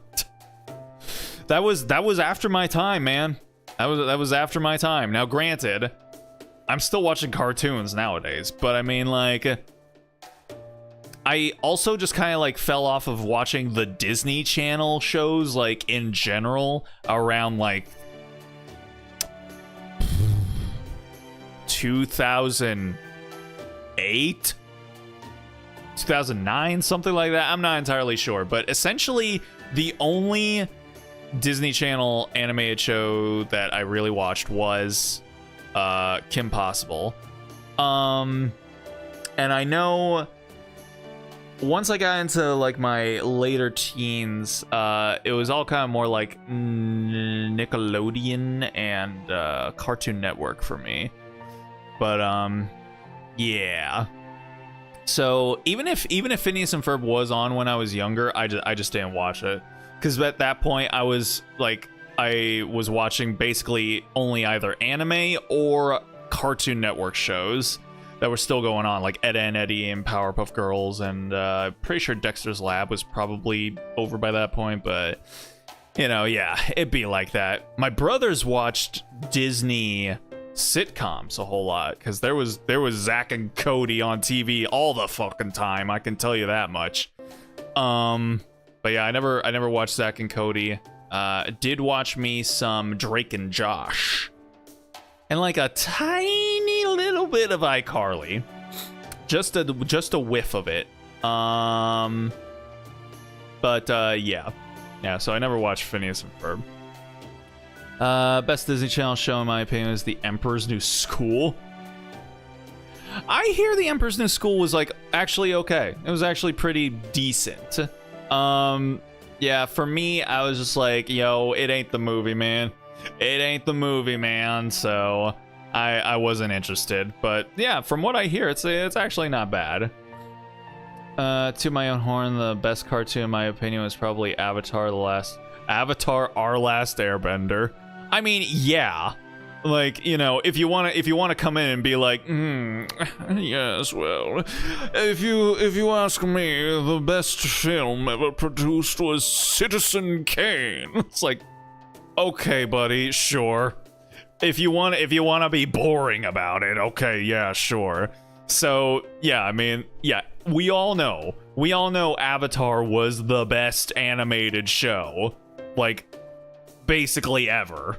That was after my time, man. That was after my time. Now, granted, I'm still watching cartoons nowadays, but I mean, like, I also just kind of like fell off of watching the Disney Channel shows, like, in general, around like 2008, 2009, something like that. I'm not entirely sure, but essentially the only Disney Channel animated show that I really watched was Kim Possible. And I know once I got into like my later teens, it was all kind of more like Nickelodeon and Cartoon Network for me. But yeah. So even if Phineas and Ferb was on when I was younger, I just didn't watch it, because at that point I was watching basically only either anime or Cartoon Network shows that were still going on, like Ed, Edd n Eddy and Powerpuff Girls, and pretty sure Dexter's Lab was probably over by that point, but you know, yeah, it'd be like that. My brothers watched Disney sitcoms a whole lot, because there was Zack and Cody on TV all the fucking time, I can tell you that much. But yeah, I never watched Zack and Cody. Did watch me some Drake and Josh, and like a tiny little bit of iCarly, just a whiff of it. But yeah. So I never watched Phineas and Ferb. Best Disney Channel show in my opinion is The Emperor's New School. I hear The Emperor's New School was like actually okay. It was actually pretty decent. Yeah, for me, I was just like, yo, it ain't the movie, man. It ain't the movie, man. So I wasn't interested. But yeah, from what I hear, it's actually not bad. To my own horn, the best cartoon in my opinion was probably Avatar: Our Last Airbender. I mean, yeah. Like, you know, if you want to come in and be like, yes, well, if you ask me, the best film ever produced was Citizen Kane. It's like, okay, buddy, sure. If you want to be boring about it, okay, yeah, sure. So, yeah, I mean, yeah, we all know Avatar was the best animated show, like, basically ever.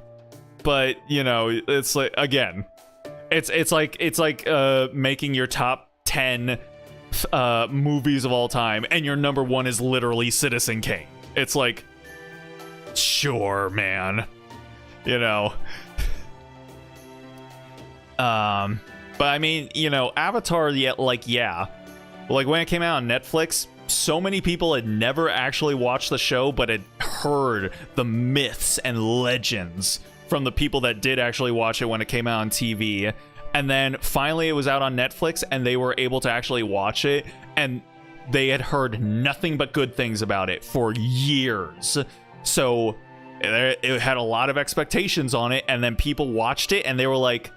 But, you know, it's like, again, it's like making your top 10 movies of all time, and your number one is literally Citizen Kane. It's like, sure, man, you know. But I mean, you know, Avatar, like when it came out on Netflix, so many people had never actually watched the show, but had heard the myths and legends from the people that did actually watch it when it came out on TV. And then finally it was out on Netflix and they were able to actually watch it, and they had heard nothing but good things about it for years. So it had a lot of expectations on it, and then people watched it and they were like,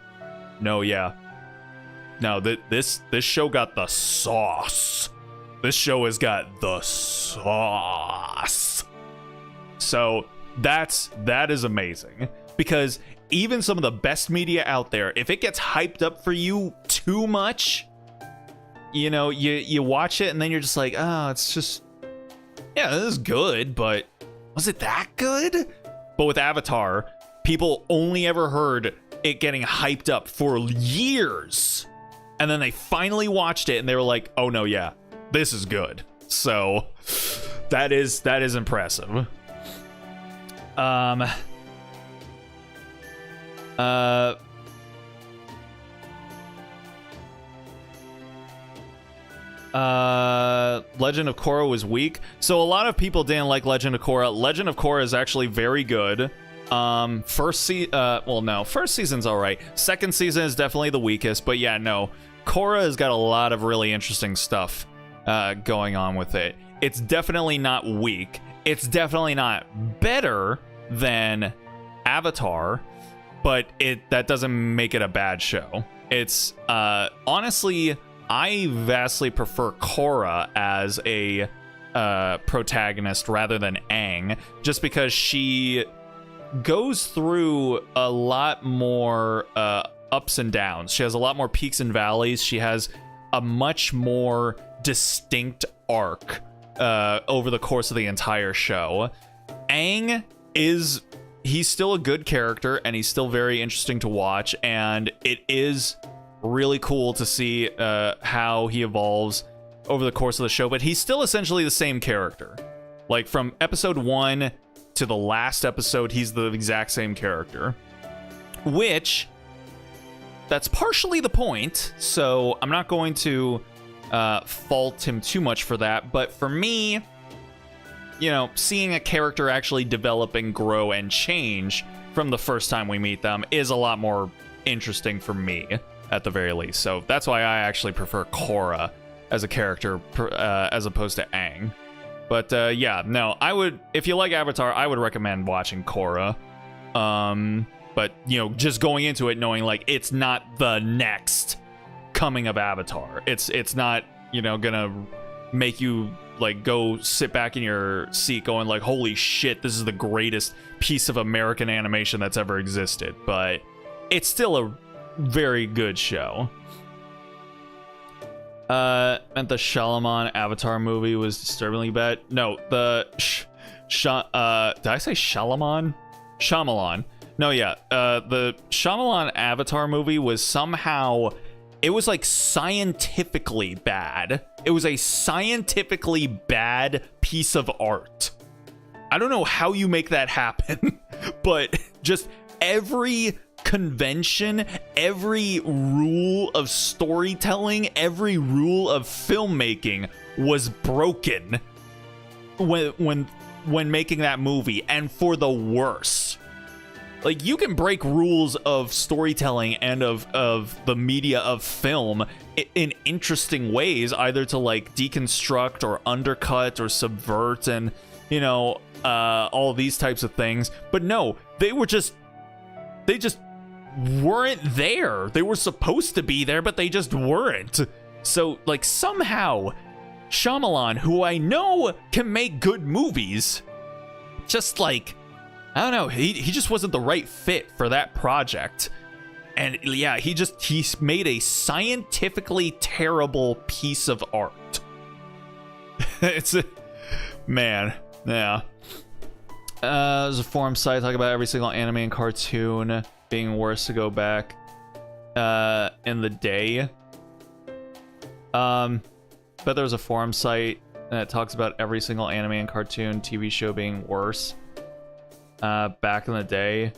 no, this show got the sauce. This show has got the sauce. So that is amazing, because even some of the best media out there, if it gets hyped up for you too much, you know, you watch it and then you're just like, oh, it's just, yeah, this is good, but was it that good? But with Avatar, people only ever heard it getting hyped up for years, and then they finally watched it and they were like, oh no, yeah, this is good. So that is impressive. Legend of Korra was weak. So a lot of people didn't like Legend of Korra. Legend of Korra is actually very good. First season's all right. Second season is definitely the weakest, but yeah, no. Korra has got a lot of really interesting stuff going on with it. It's definitely not weak. It's definitely not better than Avatar, but that doesn't make it a bad show. It's honestly, I vastly prefer Korra as a protagonist rather than Aang, just because she goes through a lot more ups and downs. She has a lot more peaks and valleys. She has a much more distinct arc over the course of the entire show. Aang he's still a good character, and he's still very interesting to watch, and it is really cool to see how he evolves over the course of the show, but he's still essentially the same character. Like, from episode 1 to the last episode, he's the exact same character, which that's partially the point, so I'm not going to fault him too much for that. But for me, seeing a character actually develop and grow and change from the first time we meet them is a lot more interesting for me, at the very least. So that's why I actually prefer Korra as a character as opposed to Aang. But yeah, no, if you like Avatar, I would recommend watching Korra. But just going into it knowing like it's not the next coming of Avatar. It's not gonna make you like go sit back in your seat going like, holy shit, this is the greatest piece of American animation that's ever existed. But it's still a very good show. And the Shyamalan Avatar movie was disturbingly bad. No, the did I say Shyamalan? Shyamalan. No, yeah. The Shyamalan Avatar movie was somehow, it was like scientifically bad. It was a scientifically bad piece of art. I don't know how you make that happen, but just every convention, every rule of storytelling, every rule of filmmaking was broken when making that movie, and for the worse. Like, you can break rules of storytelling and of the media of film in interesting ways, either to like deconstruct or undercut or subvert and all these types of things. But no, they just weren't there. They were supposed to be there, but they just weren't. So like somehow Shyamalan, who I know can make good movies, just like, I don't know, he just wasn't the right fit for that project. And yeah, he's made a scientifically terrible piece of art. Man, yeah. There's a forum site talking about every single anime and cartoon being worse to go back in the day. But there's a forum site that talks about every single anime and cartoon TV show being worse back in the day.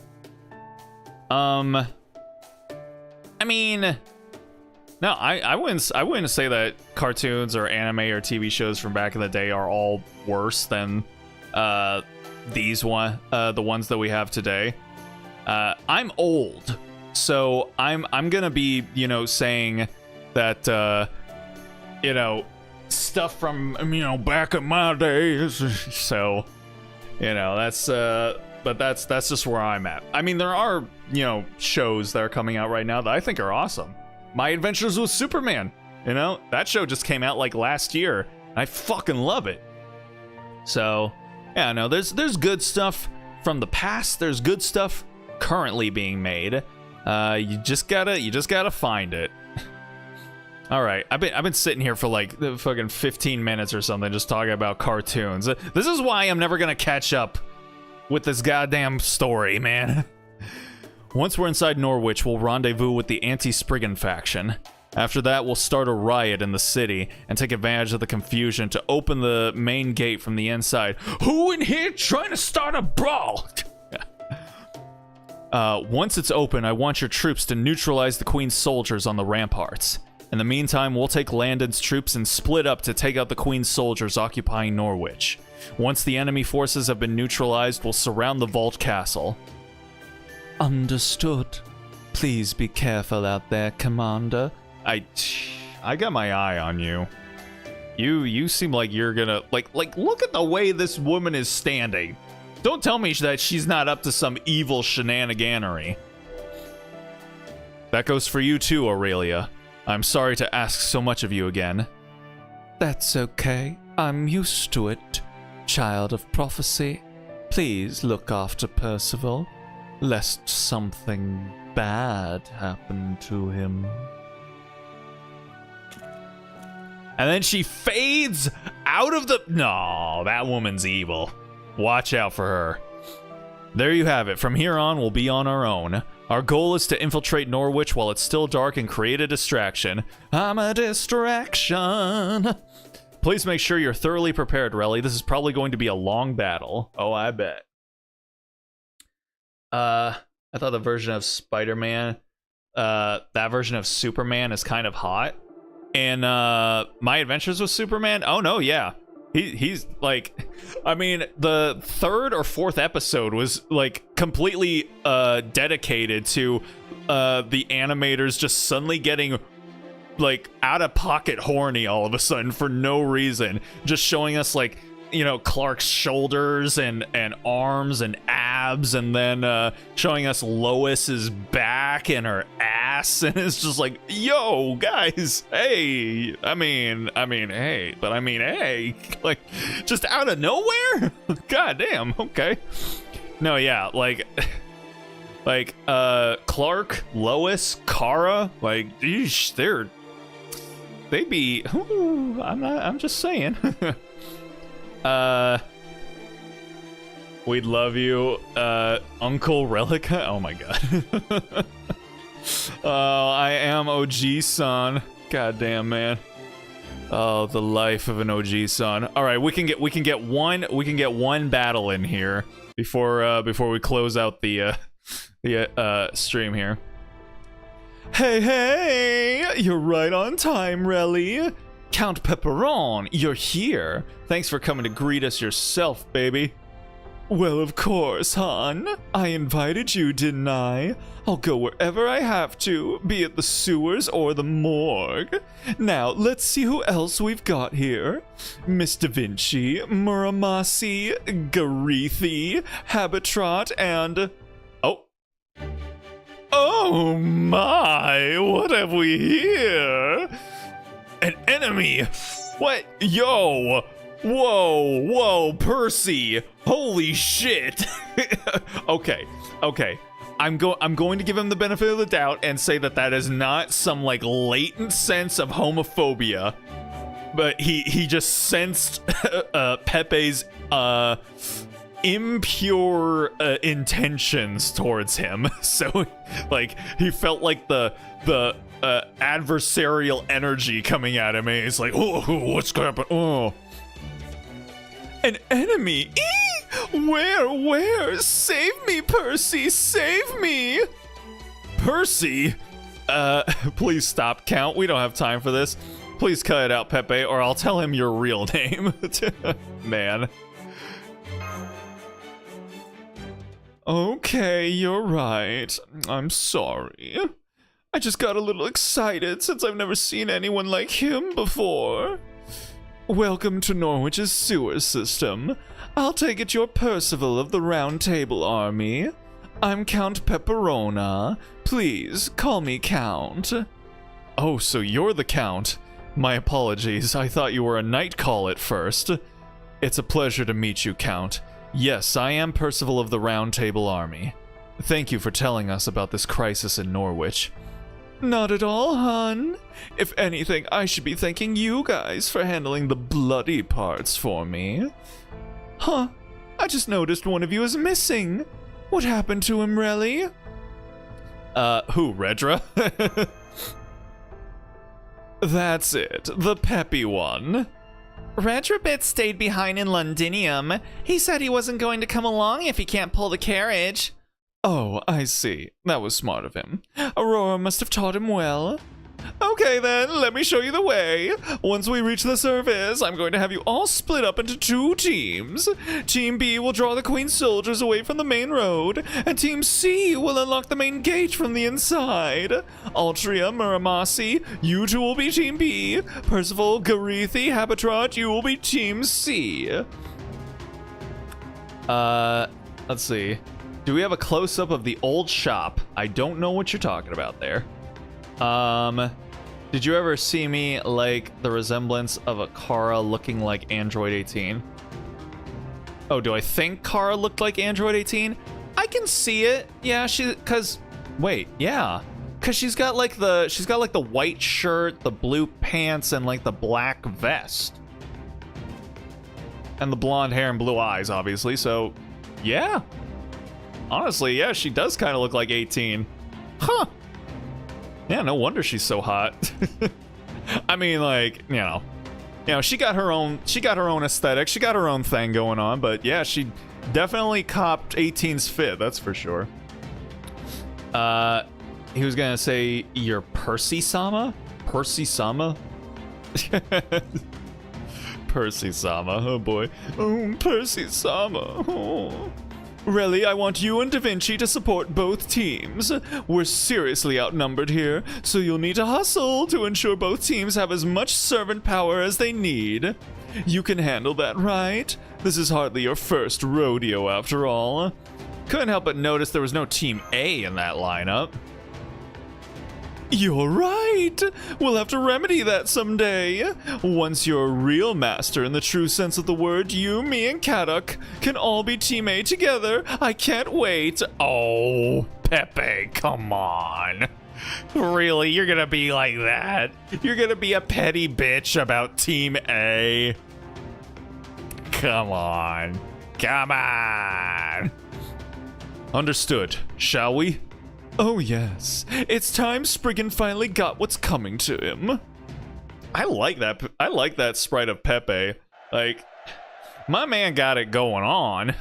I mean, no, I wouldn't say that cartoons or anime or TV shows from back in the day are all worse than the ones that we have today. I'm old, so I'm gonna be saying that stuff from back in my days. So that's just where I'm at. I mean, there are shows that are coming out right now that I think are awesome. My Adventures with Superman, that show just came out like last year, and I fucking love it. So yeah, no, there's good stuff from the past. There's good stuff currently being made. You just gotta find it. All right, I've been sitting here for like fucking 15 minutes or something just talking about cartoons. This is why I'm never gonna catch up with this goddamn story, man. Once we're inside Norwich, we'll rendezvous with the anti-Spriggan faction. After that, we'll start a riot in the city and take advantage of the confusion to open the main gate from the inside. Who in here trying to start a brawl? Once it's open, I want your troops to neutralize the Queen's soldiers on the ramparts. In the meantime, we'll take Landon's troops and split up to take out the Queen's soldiers occupying Norwich. Once the enemy forces have been neutralized, we'll surround the Vault Castle. Understood. Please be careful out there, Commander. I got my eye on you. You seem like you're gonna like look at the way this woman is standing. Don't tell me that she's not up to some evil shenaniganery. That goes for you too, Aurelia. I'm sorry to ask so much of you again. That's okay. I'm used to it. Child of prophecy, please look after Percival, lest something bad happen to him. And then she fades out of the... No, that woman's evil. Watch out for her. There you have it. From here on, we'll be on our own. Our goal is to infiltrate Norwich while it's still dark and create a distraction. I'm a distraction. Please make sure you're thoroughly prepared, Relly. This is probably going to be a long battle. Oh, I bet. I thought the version of Spider-Man, that version of Superman is kind of hot. And My Adventures with Superman, oh no, yeah. He's like, I mean, the 3rd or 4th episode was like completely dedicated to the animators just suddenly getting like out of pocket horny all of a sudden for no reason, just showing us like, you know, Clark's shoulders and arms and abs, and then showing us Lois's back and her ass, and it's just like, yo guys, hey, I mean hey, but I mean hey, like just out of nowhere. God damn. Okay. No, yeah, like Clark, Lois, Kara, like eesh, they'd be, ooh, I'm just saying. We'd love you, Uncle Relica. Oh my god. Oh, I am OG son. God damn, man. Oh, the life of an OG son. All right, we can get one battle in here before we close out the stream here. Hey, you're right on time, Relly. Count Pepperon, you're here. Thanks for coming to greet us yourself, baby. Well, of course, hon. I invited you, didn't I? I'll go wherever I have to, be it the sewers or the morgue. Now, let's see who else we've got here. Miss Da Vinci, Muramasi, Garethi, Habitrot, and... Oh my, what have we here? An enemy! What? Yo! Whoa, Percy! Holy shit! Okay. I'm going to give him the benefit of the doubt and say that is not some like latent sense of homophobia, but he just sensed Pepe's impure intentions towards him. So like he felt like the adversarial energy coming at him, and he's like, oh, what's gonna happen? Oh, an enemy. Where? Save me, Percy, save me. Percy? Please stop, Count. We don't have time for this. Please cut it out, Pepe, or I'll tell him your real name. Man. Okay, you're right. I'm sorry. I just got a little excited since I've never seen anyone like him before. Welcome to Norwich's sewer system. I'll take it you're Percival of the Round Table Army. I'm Count Pepperona. Please, call me Count. Oh, so you're the Count. My apologies, I thought you were a night call at first. It's a pleasure to meet you, Count. Yes, I am Percival of the Round Table Army. Thank you for telling us about this crisis in Norwich. Not at all, hun. If anything, I should be thanking you guys for handling the bloody parts for me. Huh, I just noticed one of you is missing. What happened to him, Relly? Who, Redra? That's it, the peppy one. Redrabit stayed behind in Londinium. He said he wasn't going to come along if he can't pull the carriage. Oh, I see. That was smart of him. Aurora must have taught him well. Okay then, let me show you the way. Once we reach the surface, I'm going to have you all split up into 2 teams. Team B will draw the Queen's soldiers away from the main road, and Team C will unlock the main gate from the inside. Altria, Muramasi, you 2 will be Team B. Percival, Garethi, Habitrot, you will be Team C. Let's see. Do we have a close-up of the old shop? I don't know what you're talking about there. Did you ever see me like the resemblance of a Kara looking like Android 18? Oh, do I think Kara looked like Android 18? I can see it. Yeah, wait, yeah. Cause she's got like the white shirt, the blue pants, and like the black vest. And the blonde hair and blue eyes, obviously, so yeah. Honestly, yeah, she does kind of look like 18. Huh. Yeah, no wonder she's so hot. I mean, like, you know, she got her own aesthetic, she got her own thing going on, but yeah, she definitely copped 18's fit, that's for sure. He was gonna say you're Percy-sama? Percy-sama? Percy-sama, oh boy. Oh, Percy-sama. Oh. Really, I want you and Da Vinci to support both teams. We're seriously outnumbered here, so you'll need to hustle to ensure both teams have as much servant power as they need. You can handle that, right? This is hardly your first rodeo, after all. Couldn't help but notice there was no Team A in that lineup. You're right! We'll have to remedy that someday. Once you're a real master in the true sense of the word, you, me, and Kadok can all be Team A together. I can't wait. Oh, Pepe, come on. Really? You're gonna be like that? You're gonna be a petty bitch about Team A? Come on. Come on. Understood, shall we? Oh yes, it's time Spriggan finally got what's coming to him. I like that sprite of Pepe. Like, my man got it going on.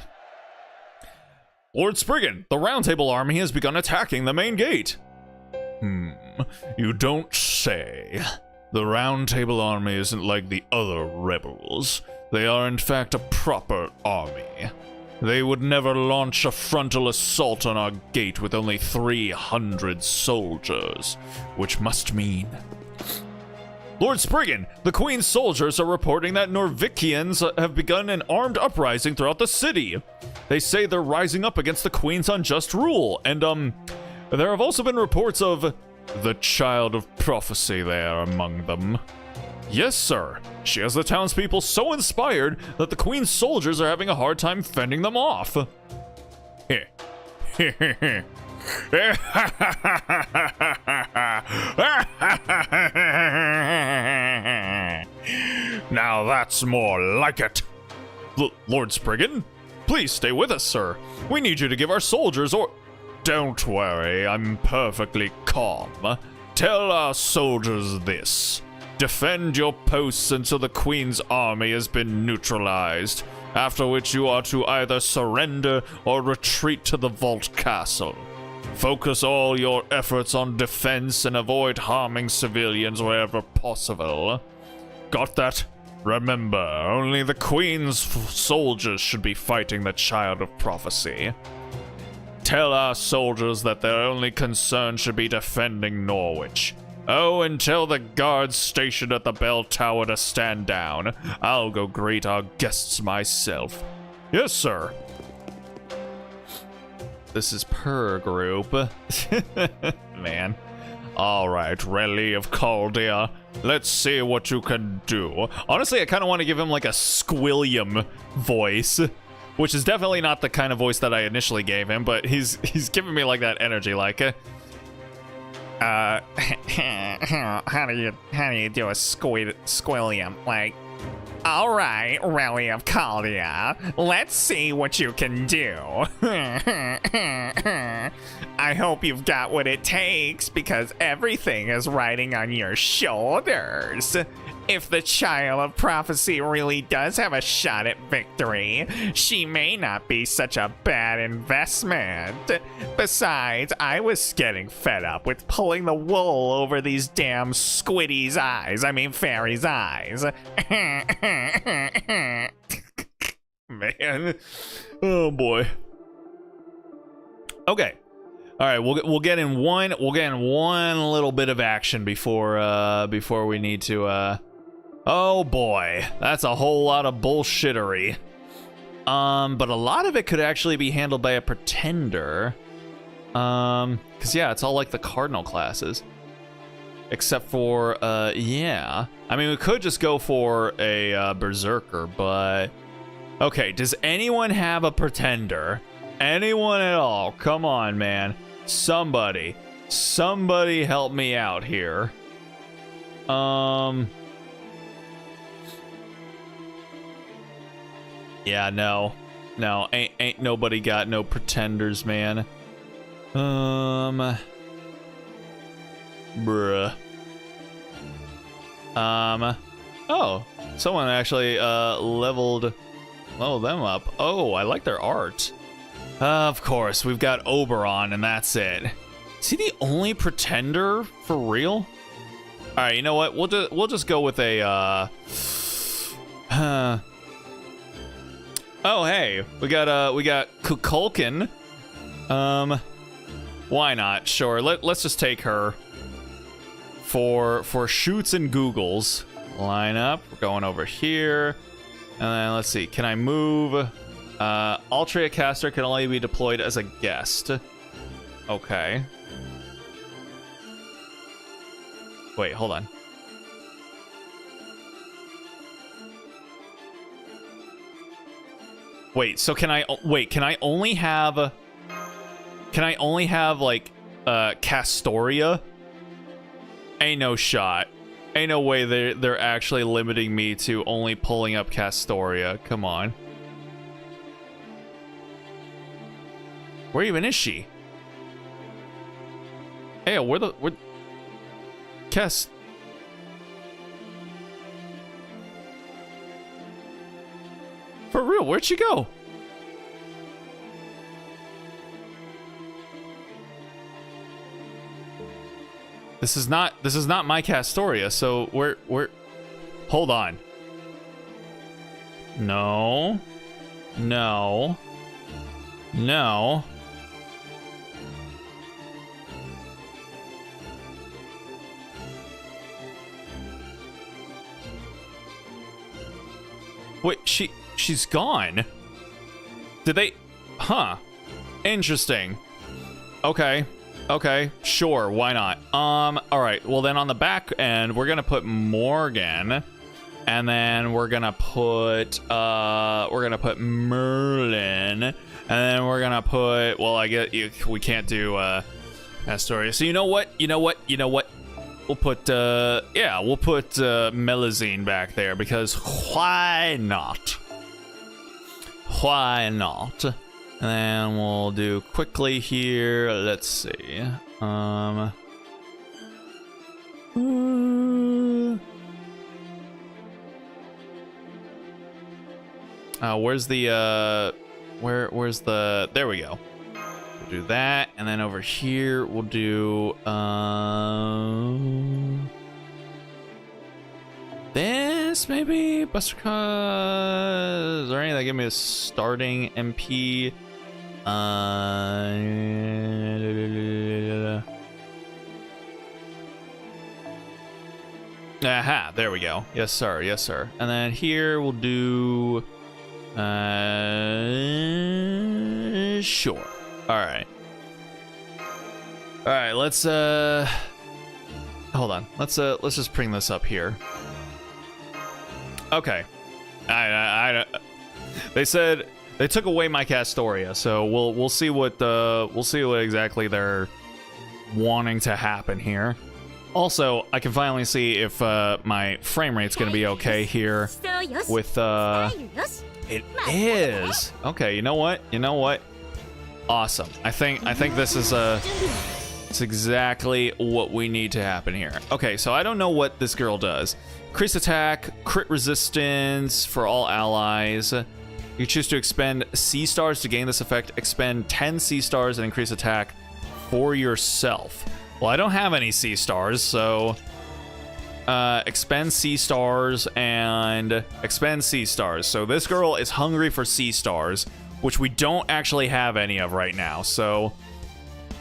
Lord Spriggan, the Round Table army has begun attacking the main gate. You don't say. The Round Table army isn't like the other rebels. They are in fact a proper army. They would never launch a frontal assault on our gate with only 300 soldiers, which must mean... Lord Spriggan, the Queen's soldiers are reporting that Norvikians have begun an armed uprising throughout the city. They say they're rising up against the Queen's unjust rule, and, there have also been reports of the Child of Prophecy there among them. Yes, sir. She has the townspeople so inspired that the Queen's soldiers are having a hard time fending them off. Now that's more like it. Lord Spriggan, please stay with us, sir. We need you to give our soldiers or... Don't worry, I'm perfectly calm. Tell our soldiers this. Defend your posts until the Queen's army has been neutralized, after which you are to either surrender or retreat to the Vault Castle. Focus all your efforts on defense and avoid harming civilians wherever possible. Got that? Remember, only the Queen's soldiers should be fighting the Child of Prophecy. Tell our soldiers that their only concern should be defending Norwich. Oh, and tell the guards stationed at the bell tower to stand down. I'll go greet our guests myself. Yes, sir. This is per group. Man. Alright, Rally of Chaldea. Let's see what you can do. Honestly, I kind of want to give him like a Squilliam voice, which is definitely not the kind of voice that I initially gave him, but he's giving me like that energy, like... how do you do a squillium? Like, all right, Rally of Chaldea, let's see what you can do. I hope you've got what it takes, because everything is riding on your shoulders. If the Child of Prophecy really does have a shot at victory, she may not be such a bad investment. Besides, I was getting fed up with pulling the wool over these damn squiddy's eyes. I mean, fairy's eyes. Man. Oh boy. Okay. All right, we'll get in one little bit of action before we need to oh boy, that's a whole lot of bullshittery. But a lot of it could actually be handled by a pretender. Cause yeah, it's all like the cardinal classes. Except for, yeah. I mean, we could just go for a berserker, but... Okay, does anyone have a pretender? Anyone at all? Come on, man. Somebody help me out here. Yeah, no, ain't nobody got no pretenders, man. Bruh. Oh, someone actually leveled them up. Oh, I like their art. Of course, we've got Oberon, and that's it. Is he the only pretender for real? All right, you know what? We'll just go with a Oh, hey, we got Kukulkan. Why not? Sure, let's just take her for shoots and googles. Line up. We're going over here, and then let's see. Can I move? Altria caster can only be deployed as a guest. Okay. Wait, hold on. Wait, so can I only have like Castoria? Ain't no shot. Ain't no way they're actually limiting me to only pulling up Castoria. Come on. Where even is she? Hey, where Cass. For real, where'd she go? This is not my Castoria, so where hold on. No. Wait, she's gone. Did they? Huh. Interesting. Okay, sure, why not? All right, well then on the back end, we're gonna put Morgan, and then we're gonna put Merlin, and then we're gonna put, well, I get we can't do Astoria. So you know what? We'll put Melazine back there, because why not? Why not? And then we'll do quickly here. Let's see. Where's the where's the, there we go. We'll do that, and then over here we'll do this maybe. Buster Cause. Is there any that give me a starting MP? Aha, there we go. Yes, sir. And then here we'll do sure. All right, let's hold on. Let's just bring this up here. Okay. They said they took away my Castoria, so we'll see what exactly they're wanting to happen here. Also, I can finally see if my frame rate's gonna be okay here with it is. Okay, you know what? Awesome. I think this is it's exactly what we need to happen here. Okay, so I don't know what this girl does. Increase attack, crit resistance for all allies. You choose to expend C stars to gain this effect. Expend 10 C stars and increase attack for yourself. Well, I don't have any C stars, so expend C stars and expend C stars. So this girl is hungry for C stars, which we don't actually have any of right now. So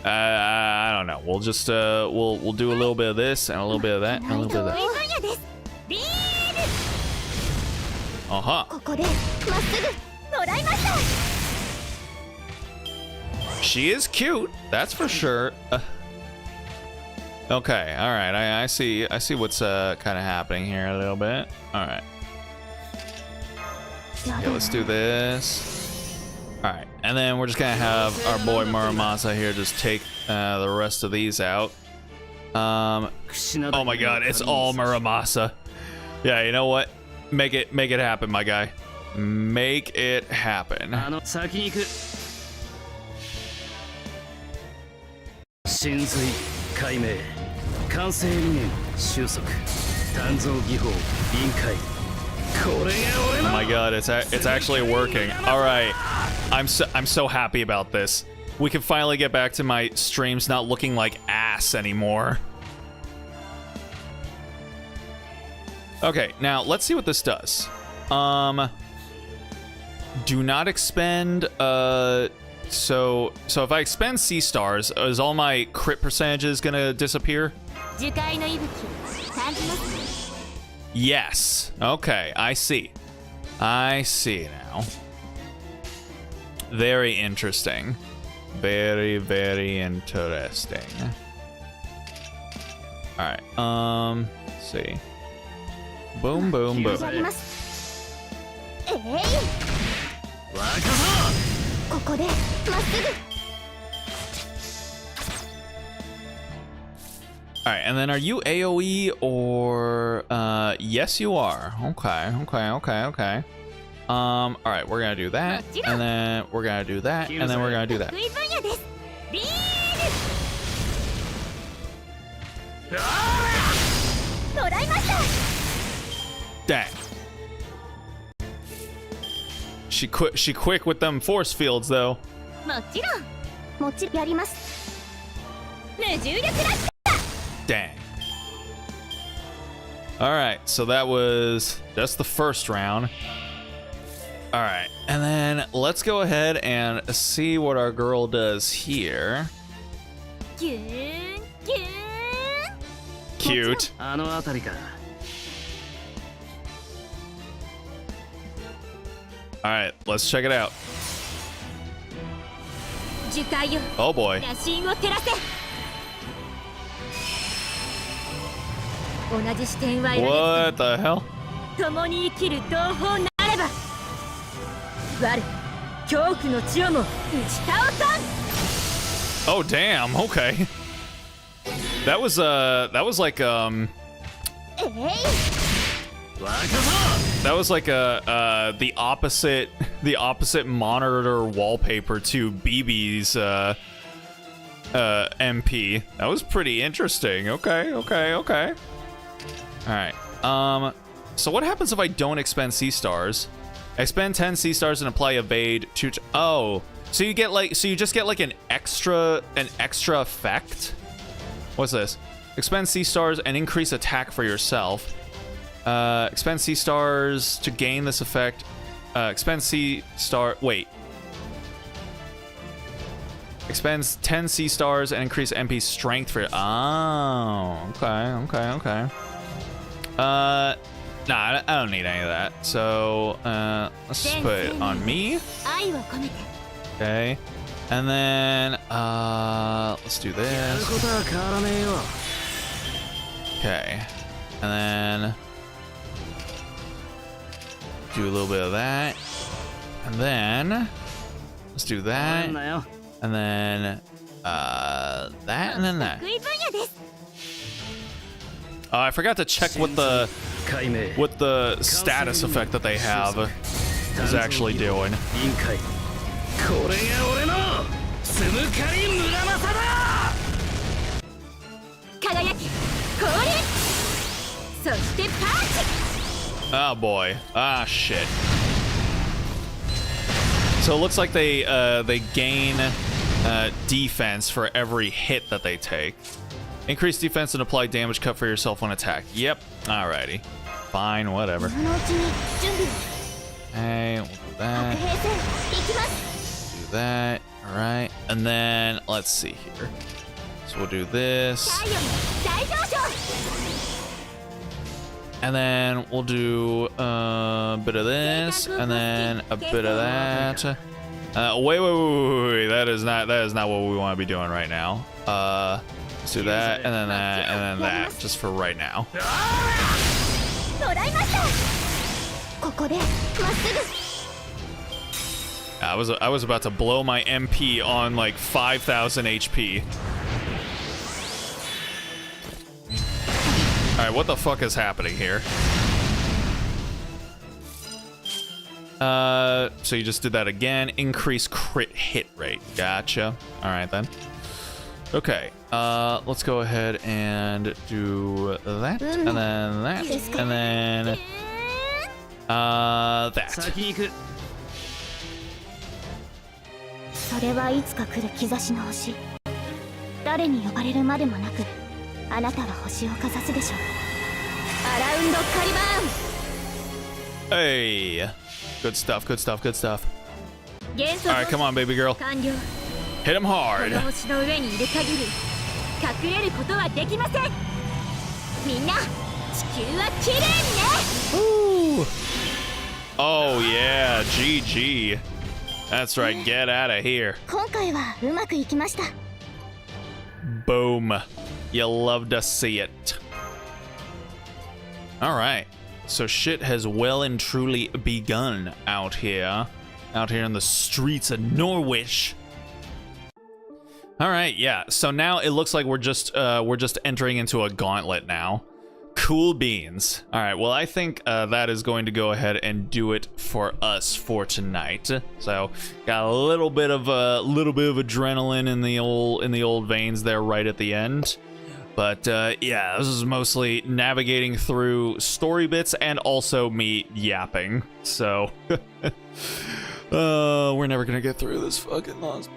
I don't know. We'll just we'll do a little bit of this and a little bit of that and a little bit of that. She is cute, that's for sure. Okay, all right. I see what's kind of happening here a little bit. All right. Yeah, let's do this. All right, and then we're just gonna have our boy Muramasa here just take the rest of these out. Oh my God, it's all Muramasa. Yeah, you know what? Make it happen, my guy. Make it happen. Oh my God, it's actually working. All right, I'm so happy about this. We can finally get back to my streams not looking like ass anymore. Okay, now let's see what this does. Do not expend. So if I expend C stars, is all my crit percentages gonna disappear? Yes. Okay, I see. I see now. Very interesting. Very, very interesting. All right. Let's see. Boom, boom, boom. All right, and then are you AoE or yes you are. Okay. All right, we're gonna do that, and then we're gonna do that, and then we're gonna do that. Dang. She quick with them force fields though. Dang. Alright, so that was just the first round. Alright, and then let's go ahead and see what our girl does here. Cute. Alright, let's check it out. Oh boy. What the hell? Oh damn, okay. That was like that was like the opposite monitor wallpaper to BB's MP. That was pretty interesting. Okay. All right. So what happens if I don't expend C stars? I spend 10 C stars and apply evade to. Oh, so you just get like an extra effect. What's this? Expend C stars and increase attack for yourself. Expend C stars to gain this effect. Expend C star. Wait. Expends 10 C stars and increase MP strength for. Oh, okay. Nah, I don't need any of that. So, let's just put it on me. Okay. And then, let's do this. Okay. And then, do a little bit of that. And then, let's do that. And then, that, and then that. I forgot to check what the status effect that they have is actually doing. Oh boy. Ah shit. So it looks like they gain defense for every hit that they take. Increase defense and apply damage cut for yourself on attack. Yep. Alrighty. Fine, whatever. Hey, we'll do that. Do that. Alright. And then let's see here. So we'll do this. And then we'll do a bit of this, and then a bit of that. Wait. That is not what we want to be doing right now. Let's Let's do that, and then that, and then that, just for right now. 捕らいました。ここでまっすぐ。 I was about to blow my MP on like 5,000 HP. All right, what the fuck is happening here? So you just did that again. Increase crit hit rate. Gotcha. All right then. Okay. Let's go ahead and do that, and then that, and then that. それはいつか来る兆しの星。誰に呼ばれるまでもなく、あなたは星をかざすでしょう。アラウンドカリバーン。 Hey, good stuff, good stuff, good stuff. 元素 All right, come on, baby girl. 完了。 Hit him こ hard. の星の上にいる限り、隠れることはできません。みんな、地球は綺麗にね。 Ooh. Oh yeah, GG. That's right, get out of here. 今回はうまくいきました。 Boom. You love to see it. All right. So shit has well and truly begun out here in the streets of Norwich. All right, yeah. So now it looks like we're just entering into a gauntlet now. Cool beans. All right, well I think that is going to go ahead and do it for us for tonight. So got a little bit of adrenaline in the old veins there right at the end. But yeah, this is mostly navigating through story bits and also me yapping. So we're never gonna get through this fucking lost.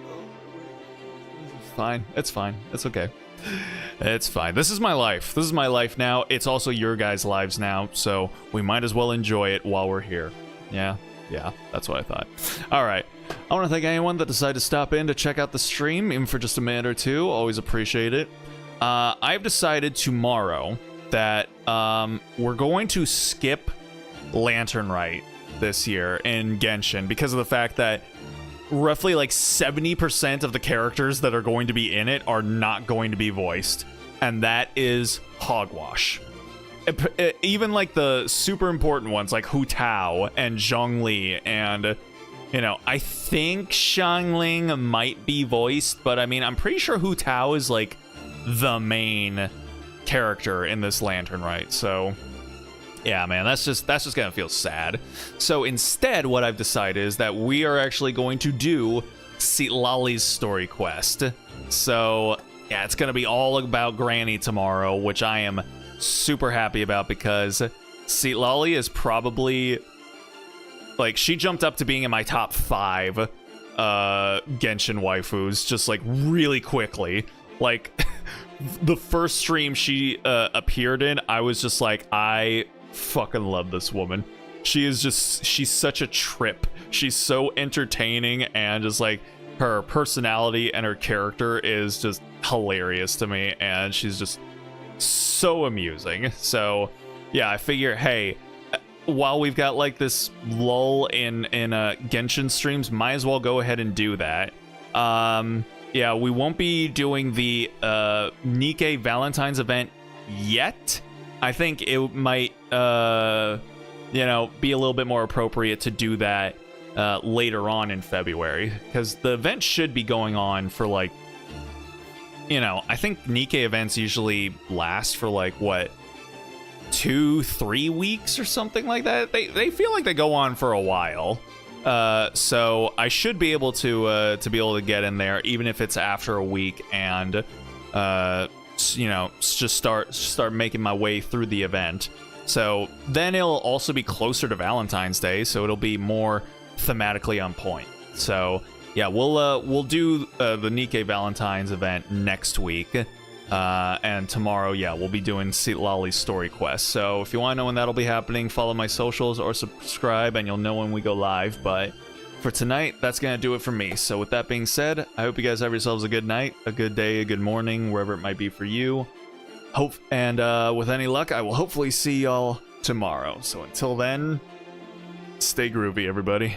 It's fine. It's fine. It's okay. It's fine. This is my life. This is my life now. It's also your guys' lives now, so we might as well enjoy it while we're here. Yeah, that's what I thought. All right. I want to thank anyone that decided to stop in to check out the stream, even for just a minute or two. Always appreciate it. I've decided tomorrow that we're going to skip Lantern Rite this year in Genshin because of the fact that roughly like 70% of the characters that are going to be in it are not going to be voiced, and that is hogwash. Even like the super important ones like Hu Tao and Zhongli, and you know, I think Xiangling might be voiced, but I mean, I'm pretty sure Hu Tao is like the main character in this Lantern Rite. So yeah, man, that's just gonna feel sad. So instead, what I've decided is that we are actually going to do Citlali's story quest. So yeah, it's gonna be all about Granny tomorrow, which I am super happy about because Citlali is probably like, she jumped up to being in my top 5 Genshin waifus just like really quickly. Like the first stream she appeared in, I was just like, I fucking love this woman. She's such a trip. She's so entertaining, and just like her personality and her character is just hilarious to me, and she's just so amusing. So yeah, I figure, hey, while we've got like this lull in Genshin streams, might as well go ahead and do that. Yeah, we won't be doing the Nikke Valentine's event yet. I think it might, you know, be a little bit more appropriate to do that later on in February, because the event should be going on for like, you know, I think Nikke events usually last for like, what, 2-3 weeks or something like that. They feel like they go on for a while. So I should be able to get in there, even if it's after a week, and you know, just start making my way through the event. So then it'll also be closer to Valentine's Day, so it'll be more thematically on point. So yeah, we'll do the Nikke Valentine's event next week, and tomorrow, yeah, we'll be doing Citlali's story quest. So if you want to know when that'll be happening, follow my socials or subscribe, and you'll know when we go live. But for tonight, that's gonna do it for me. So with that being said, I hope you guys have yourselves a good night, a good day, a good morning, wherever it might be for you. And with any luck, I will hopefully see y'all tomorrow. So until then, stay groovy, everybody.